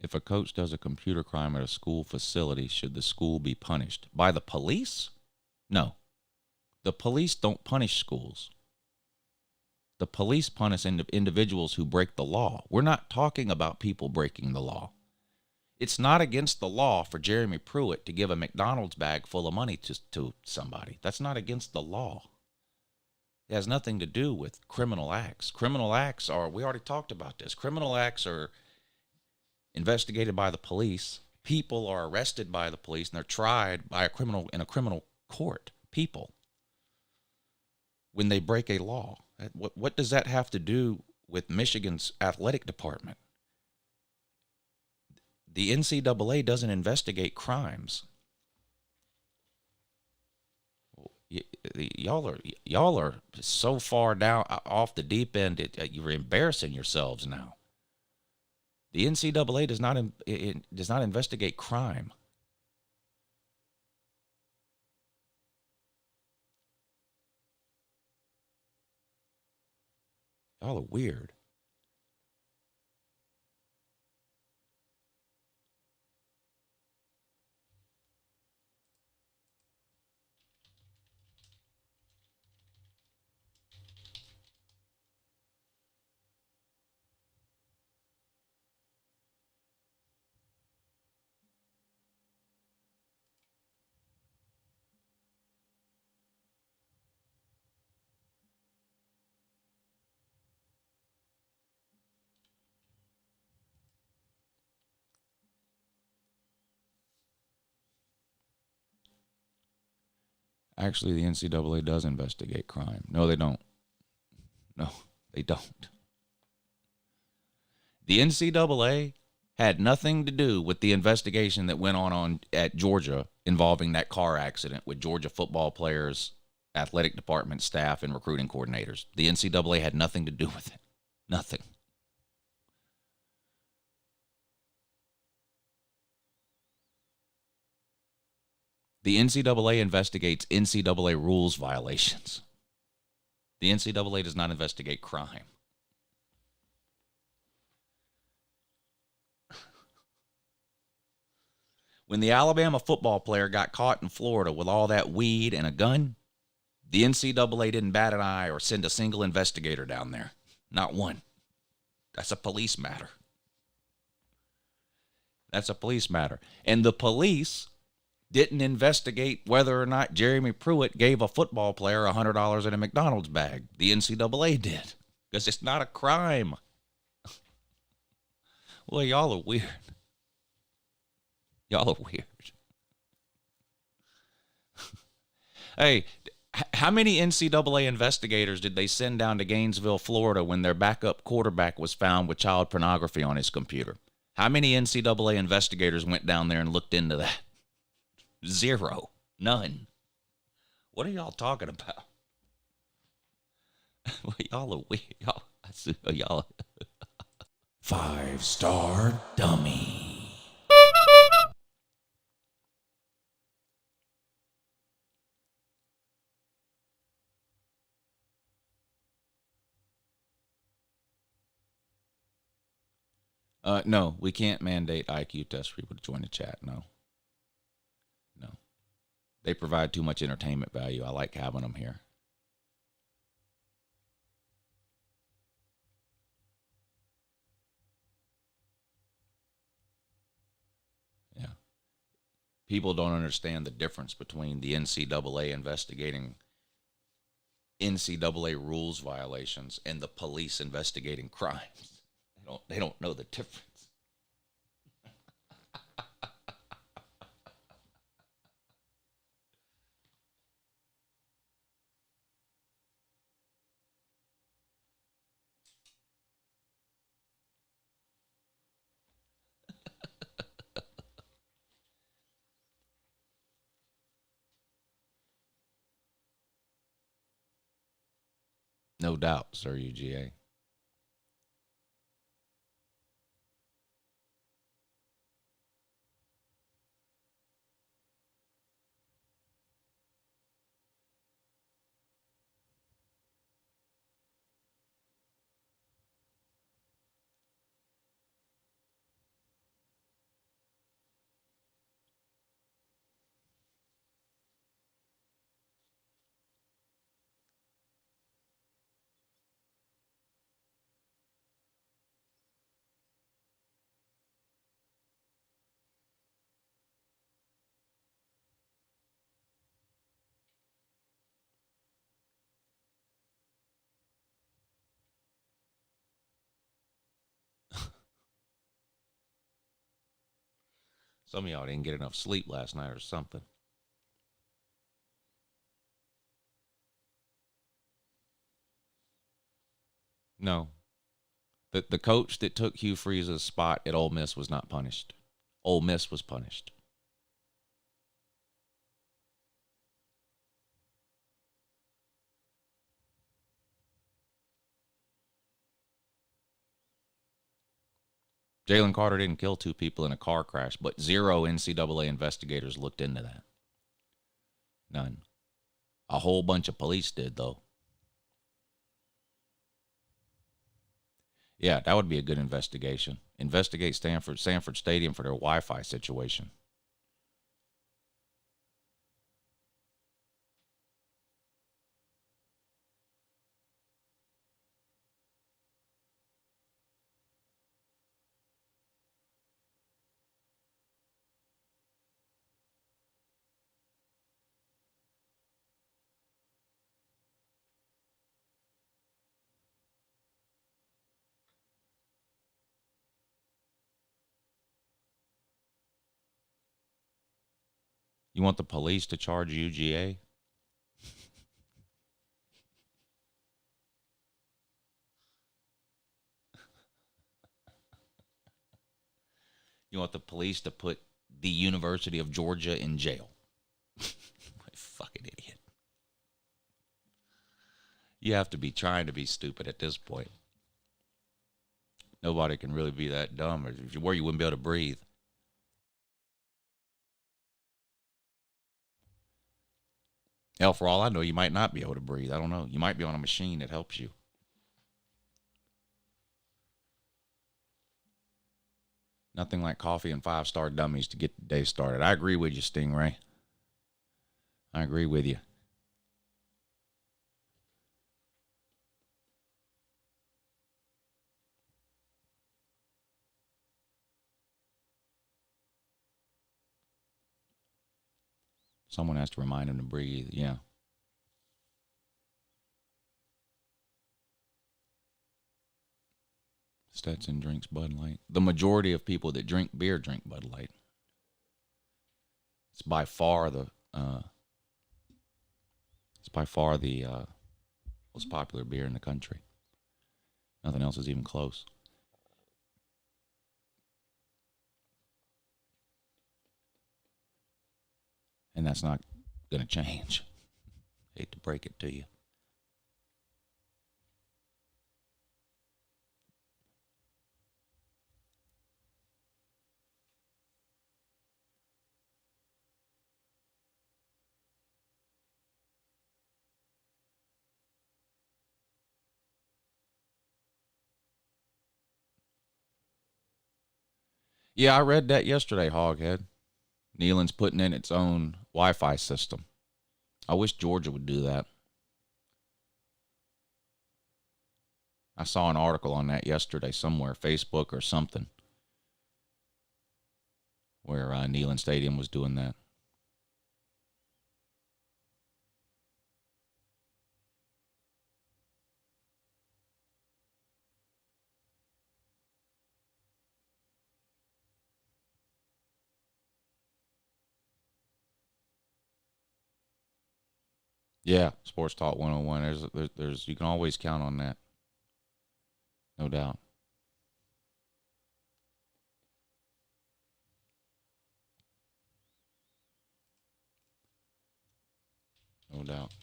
If a coach does a computer crime at a school facility, should the school be punished? By the police? No. The police don't punish schools. The police punish individuals who break the law. We're not talking about people breaking the law. It's not against the law for Jeremy Pruitt to give a McDonald's bag full of money to somebody. That's not against the law. It has nothing to do with criminal acts. Criminal acts are, we already talked about this, criminal acts are investigated by the police. People are arrested by the police and they're tried by in a criminal court. People. When they break a law. What does that have to do with Michigan's athletic department? The NCAA doesn't investigate crimes. Y'all are so far down off the deep end. You're embarrassing yourselves now. The NCAA does not investigate crime. Y'all are weird. Actually, the NCAA does investigate crime. No, they don't. No, they don't. The NCAA had nothing to do with the investigation that went on at Georgia involving that car accident with Georgia football players, athletic department staff, and recruiting coordinators. The NCAA had nothing to do with it. Nothing. The NCAA investigates NCAA rules violations. The NCAA does not investigate crime. When the Alabama football player got caught in Florida with all that weed and a gun, the NCAA didn't bat an eye or send a single investigator down there. Not one. That's a police matter. That's a police matter. And the police didn't investigate whether or not Jeremy Pruitt gave a football player $100 in a McDonald's bag. The NCAA did, because it's not a crime. Well, y'all are weird. Y'all are weird. Hey, how many NCAA investigators did they send down to Gainesville, Florida when their backup quarterback was found with child pornography on his computer? How many NCAA investigators went down there and looked into that? Zero. None. What are y'all talking about? Well, y'all are weird. Y'all. 5-star dummy. No, we can't mandate IQ tests for people to join the chat. No. They provide too much entertainment value. I like having them here. Yeah. People don't understand the difference between the NCAA investigating NCAA rules violations and the police investigating crimes. They don't know the difference. No doubt, Sir UGA. Some of y'all didn't get enough sleep last night or something. No. The coach that took Hugh Freeze's spot at Ole Miss was not punished. Ole Miss was punished. Jalen Carter didn't kill 2 people in a car crash, but 0 NCAA investigators looked into that. None. A whole bunch of police did, though. Yeah, that would be a good investigation. Investigate Sanford Stadium for their Wi-Fi situation. You want the police to charge UGA? You want the police to put the University of Georgia in jail? Fucking idiot. You have to be trying to be stupid at this point. Nobody can really be that dumb. If you were, you wouldn't be able to breathe. Hell, for all I know, you might not be able to breathe. I don't know. You might be on a machine that helps you. Nothing like coffee and 5-star dummies to get the day started. I agree with you, Stingray. I agree with you. Someone has to remind him to breathe. Yeah. Stetson drinks Bud Light. The majority of people that drink beer drink Bud Light. It's by far the most popular beer in the country. Nothing else is even close. And that's not going to change. Hate to break it to you. Yeah, I read that yesterday, Hoghead. Neyland's putting in its own Wi-Fi system. I wish Georgia would do that. I saw an article on that yesterday somewhere, Facebook or something, where Neyland Stadium was doing that. Yeah, Sports Talk 101. There's you can always count on that. No doubt. No doubt.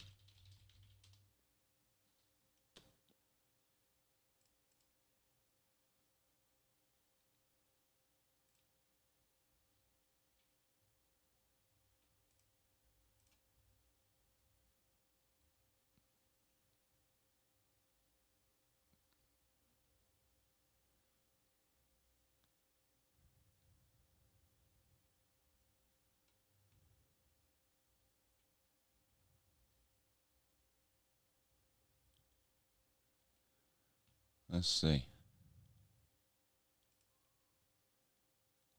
Let's see.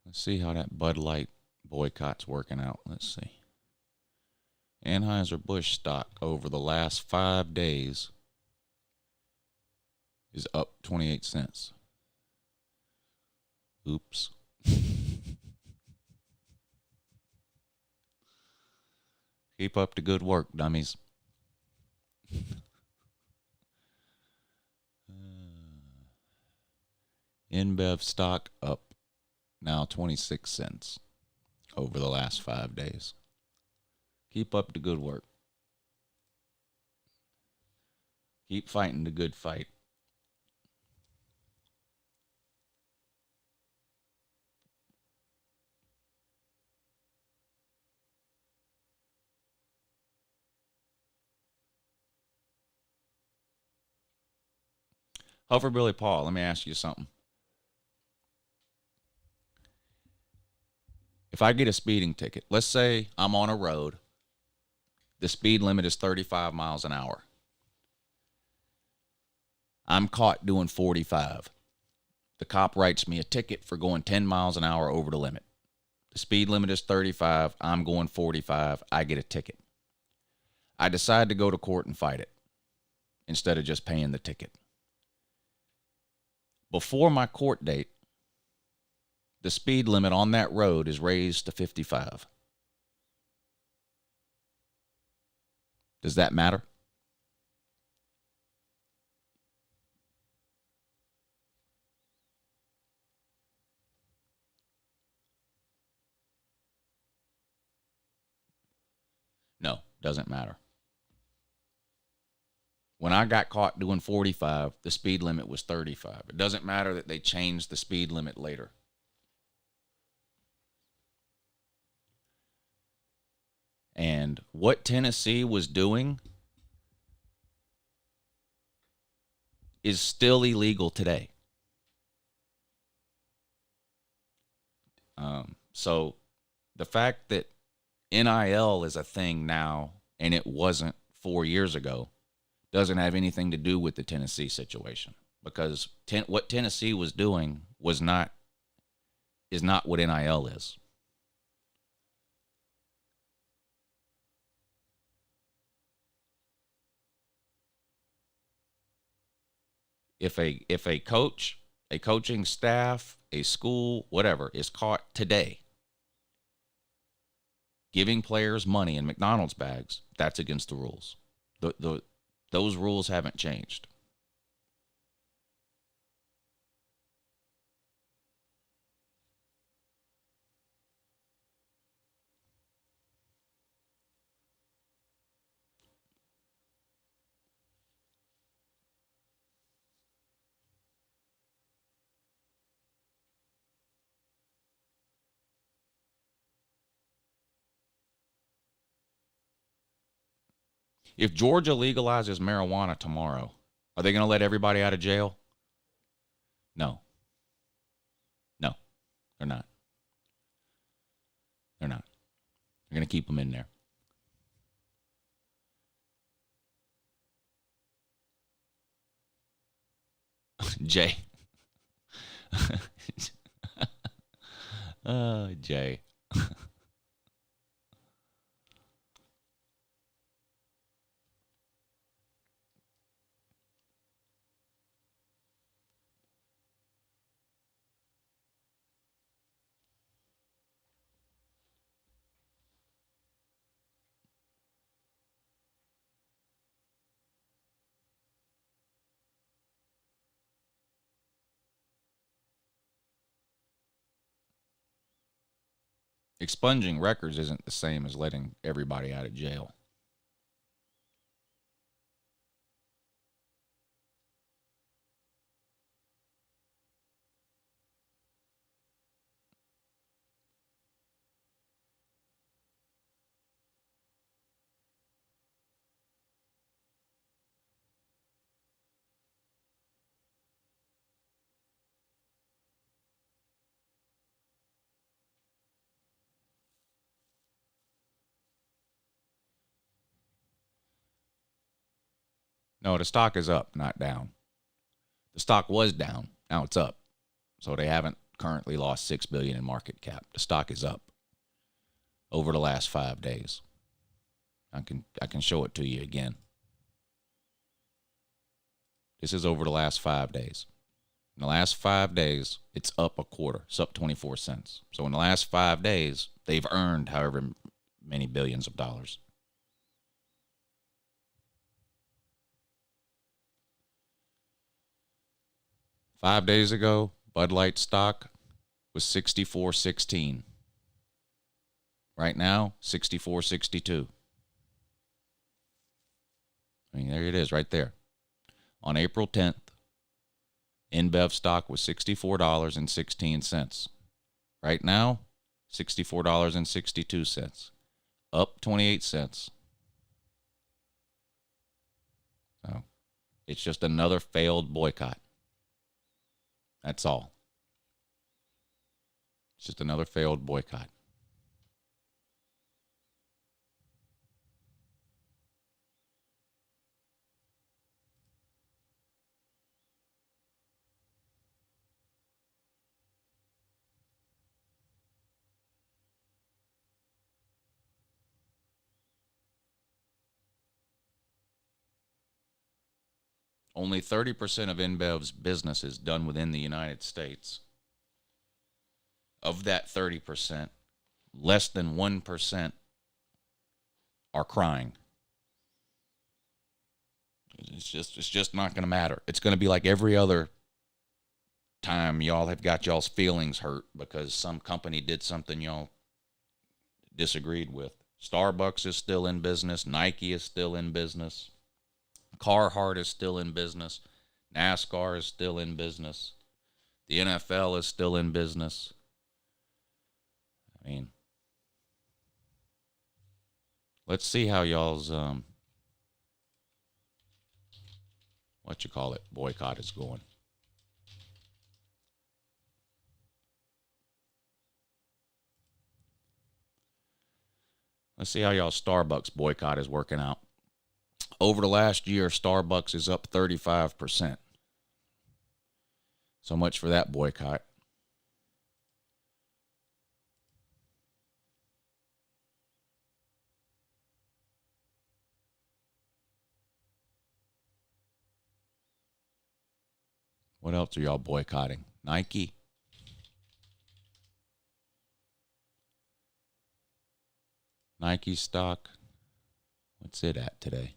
Let's see how that Bud Light boycott's working out. Let's see. Anheuser-Busch stock over the last 5 days is up 28 cents. Oops. Keep up the good work, dummies. InBev stock up now 26 cents over the last 5 days. Keep up the good work. Keep fighting the good fight. Hover Billy Paul, let me ask you something. If I get a speeding ticket, let's say I'm on a road, the speed limit is 35 miles an hour. I'm caught doing 45. The cop writes me a ticket for going 10 miles an hour over the limit. The speed limit is 35. I'm going 45. I get a ticket. I decide to go to court and fight it instead of just paying the ticket. Before my court date, the speed limit on that road is raised to 55. Does that matter? No, doesn't matter. When I got caught doing 45, the speed limit was 35. It doesn't matter that they changed the speed limit later. And what Tennessee was doing is still illegal today. So the fact that NIL is a thing now and it wasn't 4 years ago doesn't have anything to do with the Tennessee situation, because what Tennessee was doing is not what NIL is. If a coach, a coaching staff, a school, whatever, is caught today giving players money in McDonald's bags, that's against the rules. Those rules haven't changed. If Georgia legalizes marijuana tomorrow, are they going to let everybody out of jail? No. No, they're not. They're not. They're going to keep them in there. Jay. Jay. Expunging records isn't the same as letting everybody out of jail. No, the stock is up, not down. The stock was down. Now it's up. So they haven't currently lost $6 billion in market cap. The stock is up over the last 5 days. I can show it to you again. This is over the last 5 days. In the last 5 days, it's up a quarter. It's up 24 cents. So in the last 5 days, they've earned however many billions of dollars. $5 days ago, Bud Light stock was 64.16. Right now, 64.62. I mean, there it is right there. On April 10th, InBev stock was $64.16. Right now, $64.62. Up 28 cents. So it's just another failed boycott. That's all. It's just another failed boycott. Only 30% of InBev's business is done within the United States. Of that 30%, less than 1% are crying. It's just not going to matter. It's going to be like every other time y'all have got y'all's feelings hurt because some company did something y'all disagreed with. Starbucks is still in business. Nike is still in business. Carhartt is still in business. NASCAR is still in business. The NFL is still in business. I mean, let's see how y'all's boycott is going. Let's see how y'all's Starbucks boycott is working out. Over the last year, Starbucks is up 35%. So much for that boycott. What else are y'all boycotting? Nike. Nike stock. What's it at today?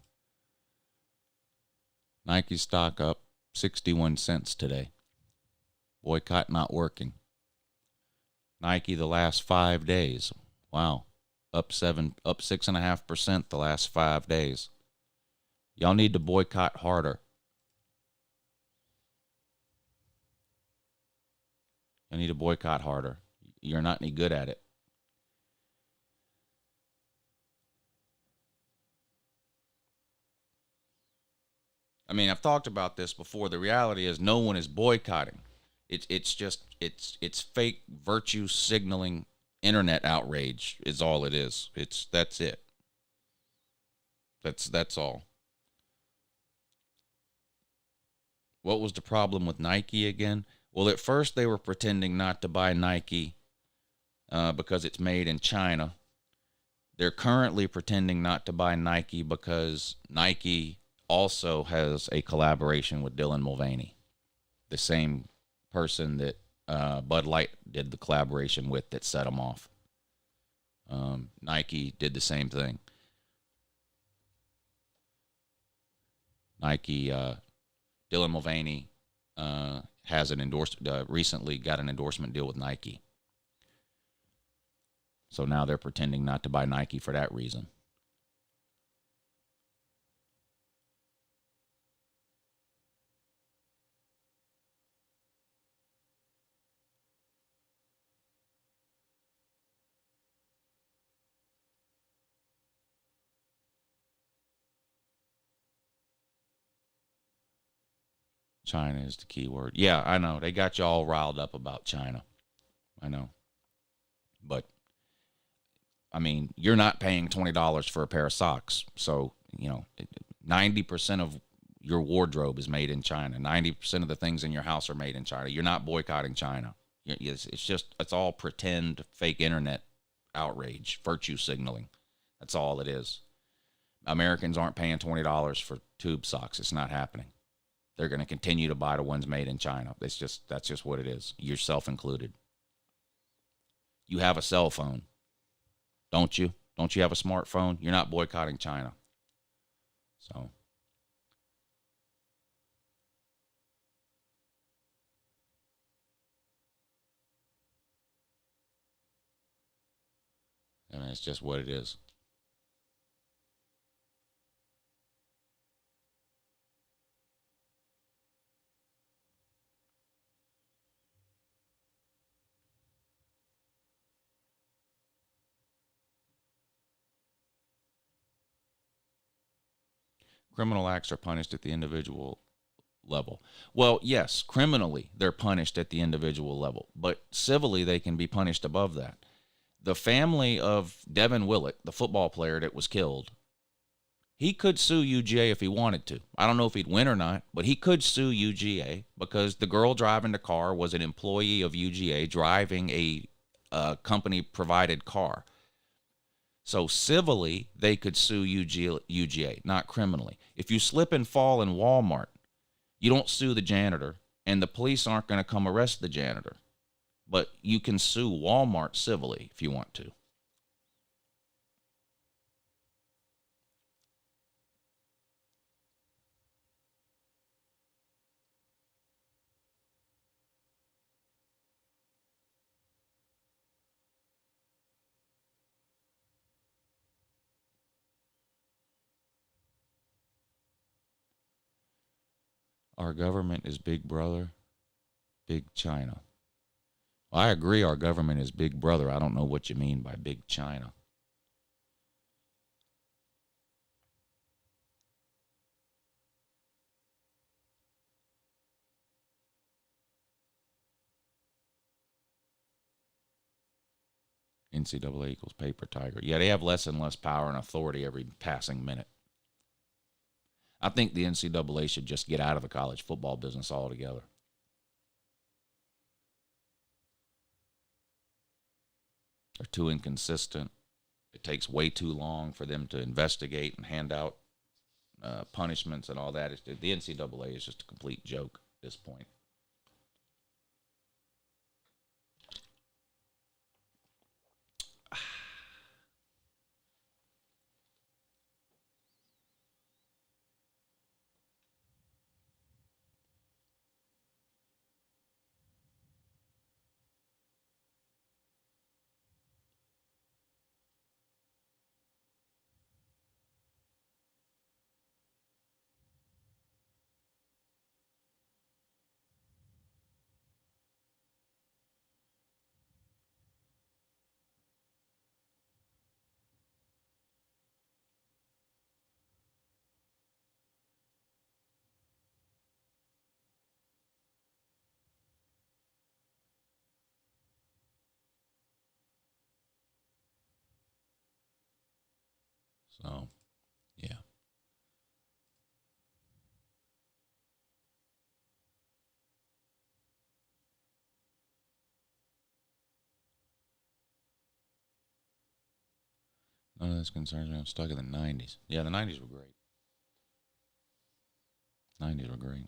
Nike stock up 61 cents today. Boycott not working. Nike the last 5 days. Wow. Up 6.5% the last 5 days. Y'all need to boycott harder. You need to boycott harder. You're not any good at it. I mean, I've talked about this before. The reality is no one is boycotting. It's fake virtue signaling internet outrage is all it is. That's it. That's all. What was the problem with Nike again? Well, at first they were pretending not to buy Nike because it's made in China. They're currently pretending not to buy Nike because Nike also has a collaboration with Dylan Mulvaney, the same person that Bud Light did the collaboration with that set them off. Nike did the same thing. Nike, Dylan Mulvaney has recently got an endorsement deal with Nike. So now they're pretending not to buy Nike for that reason. China is the key word. Yeah, I know. They got you all riled up about China. I know. But, I mean, you're not paying $20 for a pair of socks. So, 90% of your wardrobe is made in China. 90% of the things in your house are made in China. You're not boycotting China. It's all pretend fake internet outrage, virtue signaling. That's all it is. Americans aren't paying $20 for tube socks. It's not happening. They're going to continue to buy the ones made in China. That's just what it is, yourself included. You have a cell phone, don't you? Don't you have a smartphone? You're not boycotting China. So. It's just what it is. Criminal acts are punished at the individual level. Well, yes, criminally they're punished at the individual level, but civilly they can be punished above that. The family of Devin Willett, the football player that was killed, he could sue UGA if he wanted to. I don't know if he'd win or not, but he could sue UGA because the girl driving the car was an employee of UGA driving a company-provided car. So civilly, they could sue UGA, not criminally. If you slip and fall in Walmart, you don't sue the janitor, and the police aren't going to come arrest the janitor. But you can sue Walmart civilly if you want to. Our government is Big Brother, Big China. Well, I agree our government is Big Brother. I don't know what you mean by Big China. NCAA equals paper tiger. Yeah, they have less and less power and authority every passing minute. I think the NCAA should just get out of the college football business altogether. They're too inconsistent. It takes way too long for them to investigate and hand out punishments and all that. The NCAA is just a complete joke at this point. So, yeah. None of this concerns me. I'm stuck in the 90s. Yeah, the 90s were great. 90s were great.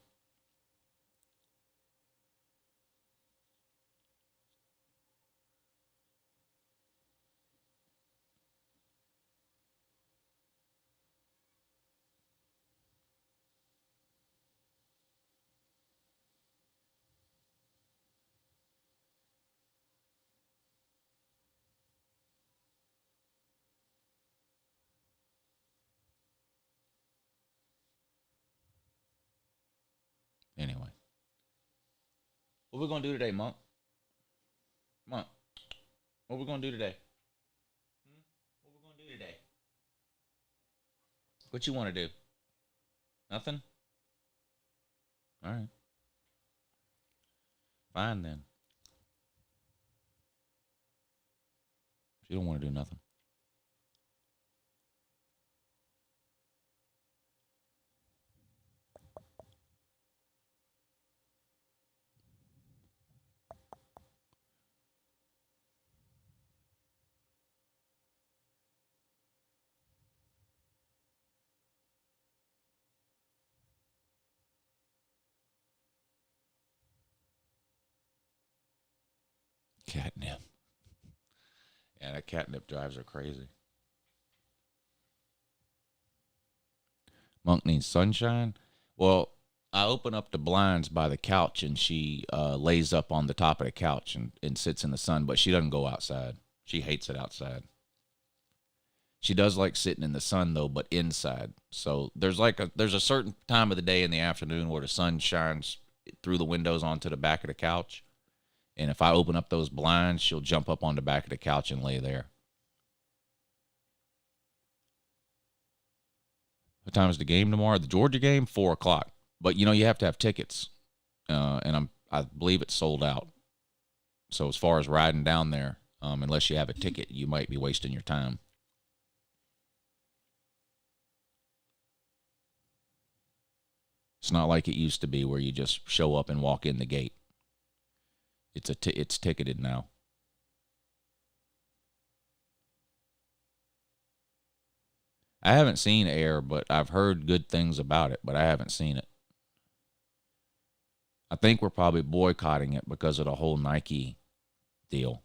Anyway. What we going to do today, Monk? Monk. What we going to do today? What we going to do today? What you want to do? Nothing? All right. Fine then. If you don't want to do nothing. Catnip. Yeah, that catnip drives her crazy. Monk needs sunshine. Well, I open up the blinds by the couch, and she lays up on the top of the couch and sits in the sun, but she doesn't go outside. She hates it outside. She does like sitting in the sun though, but inside. So there's a certain time of the day in the afternoon where the sun shines through the windows onto the back of the couch. And if I open up those blinds, she'll jump up on the back of the couch and lay there. What time is the game tomorrow? The Georgia game, 4:00. But you know you have to have tickets, and I believe it's sold out. So as far as riding down there, unless you have a ticket, you might be wasting your time. It's not like it used to be where you just show up and walk in the gate. It's ticketed now. I haven't seen Air, but I've heard good things about it, but I haven't seen it. I think we're probably boycotting it because of the whole Nike deal.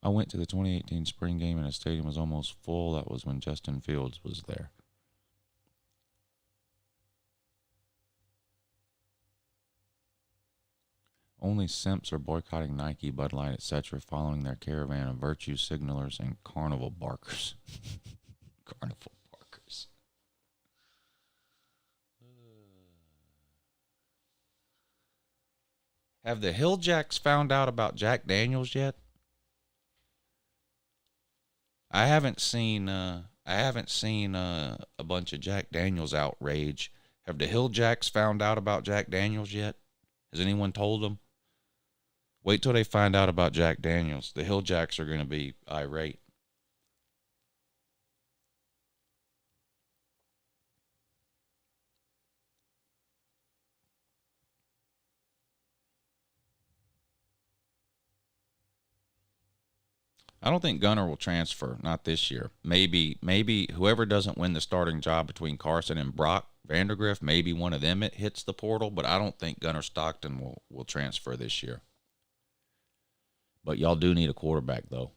I went to the 2018 spring game and the stadium was almost full. That was when Justin Fields was there. Only simps are boycotting Nike, Bud Light, etc., following their caravan of virtue signalers and carnival barkers. Carnival barkers. Have the Hilljacks found out about Jack Daniels yet? I haven't seen a bunch of Jack Daniels outrage. Have the Hilljacks found out about Jack Daniels yet? Has anyone told them? Wait till they find out about Jack Daniels. The Hilljacks are going to be irate. I don't think Gunner will transfer, not this year. Maybe whoever doesn't win the starting job between Carson and Brock Vandergriff, maybe one of them hits the portal, but I don't think Gunner Stockton will transfer this year. But y'all do need a quarterback, though.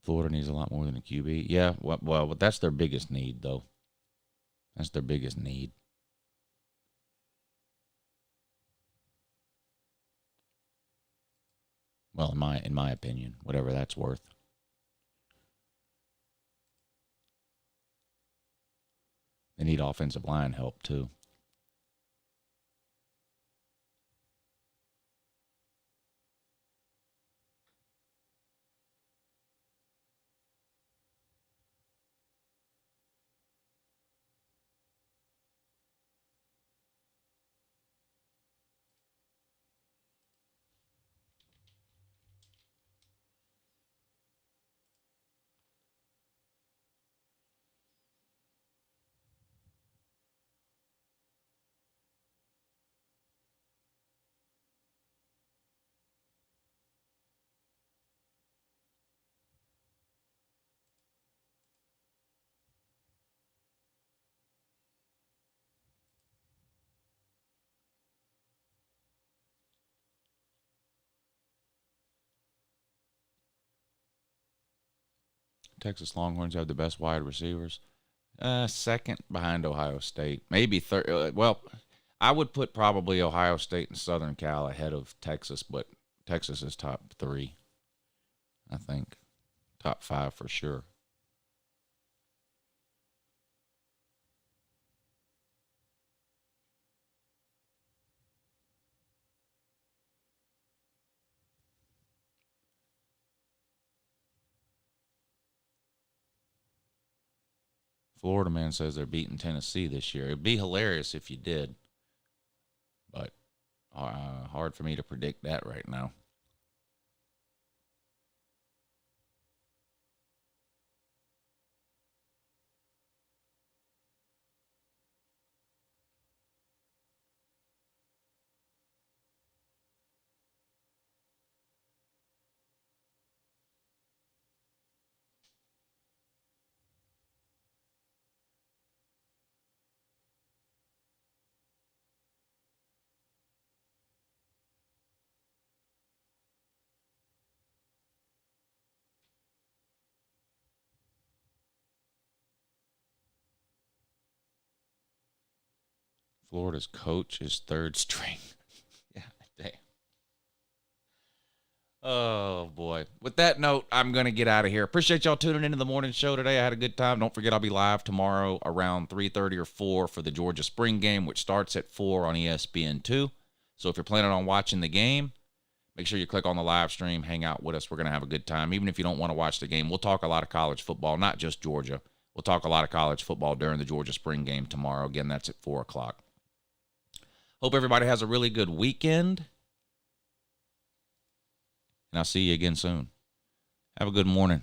Florida needs a lot more than a QB. Yeah, well, that's their biggest need, though. That's their biggest need. Well, in my opinion, whatever that's worth. They need offensive line help, too. Texas Longhorns have the best wide receivers? Second behind Ohio State. Maybe third. Well, I would put probably Ohio State and Southern Cal ahead of Texas, but Texas is top 3, I think. Top 5 for sure. Florida man says they're beating Tennessee this year. It'd be hilarious if you did, but hard for me to predict that right now. Florida's coach is third string. Yeah, damn. Oh, boy. With that note, I'm going to get out of here. Appreciate y'all tuning into the morning show today. I had a good time. Don't forget I'll be live tomorrow around 3:30 or 4 for the Georgia spring game, which starts at 4 on ESPN2. So if you're planning on watching the game, make sure you click on the live stream, hang out with us. We're going to have a good time. Even if you don't want to watch the game, we'll talk a lot of college football, not just Georgia. We'll talk a lot of college football during the Georgia spring game tomorrow. Again, that's at 4 o'clock. Hope everybody has a really good weekend. And I'll see you again soon. Have a good morning.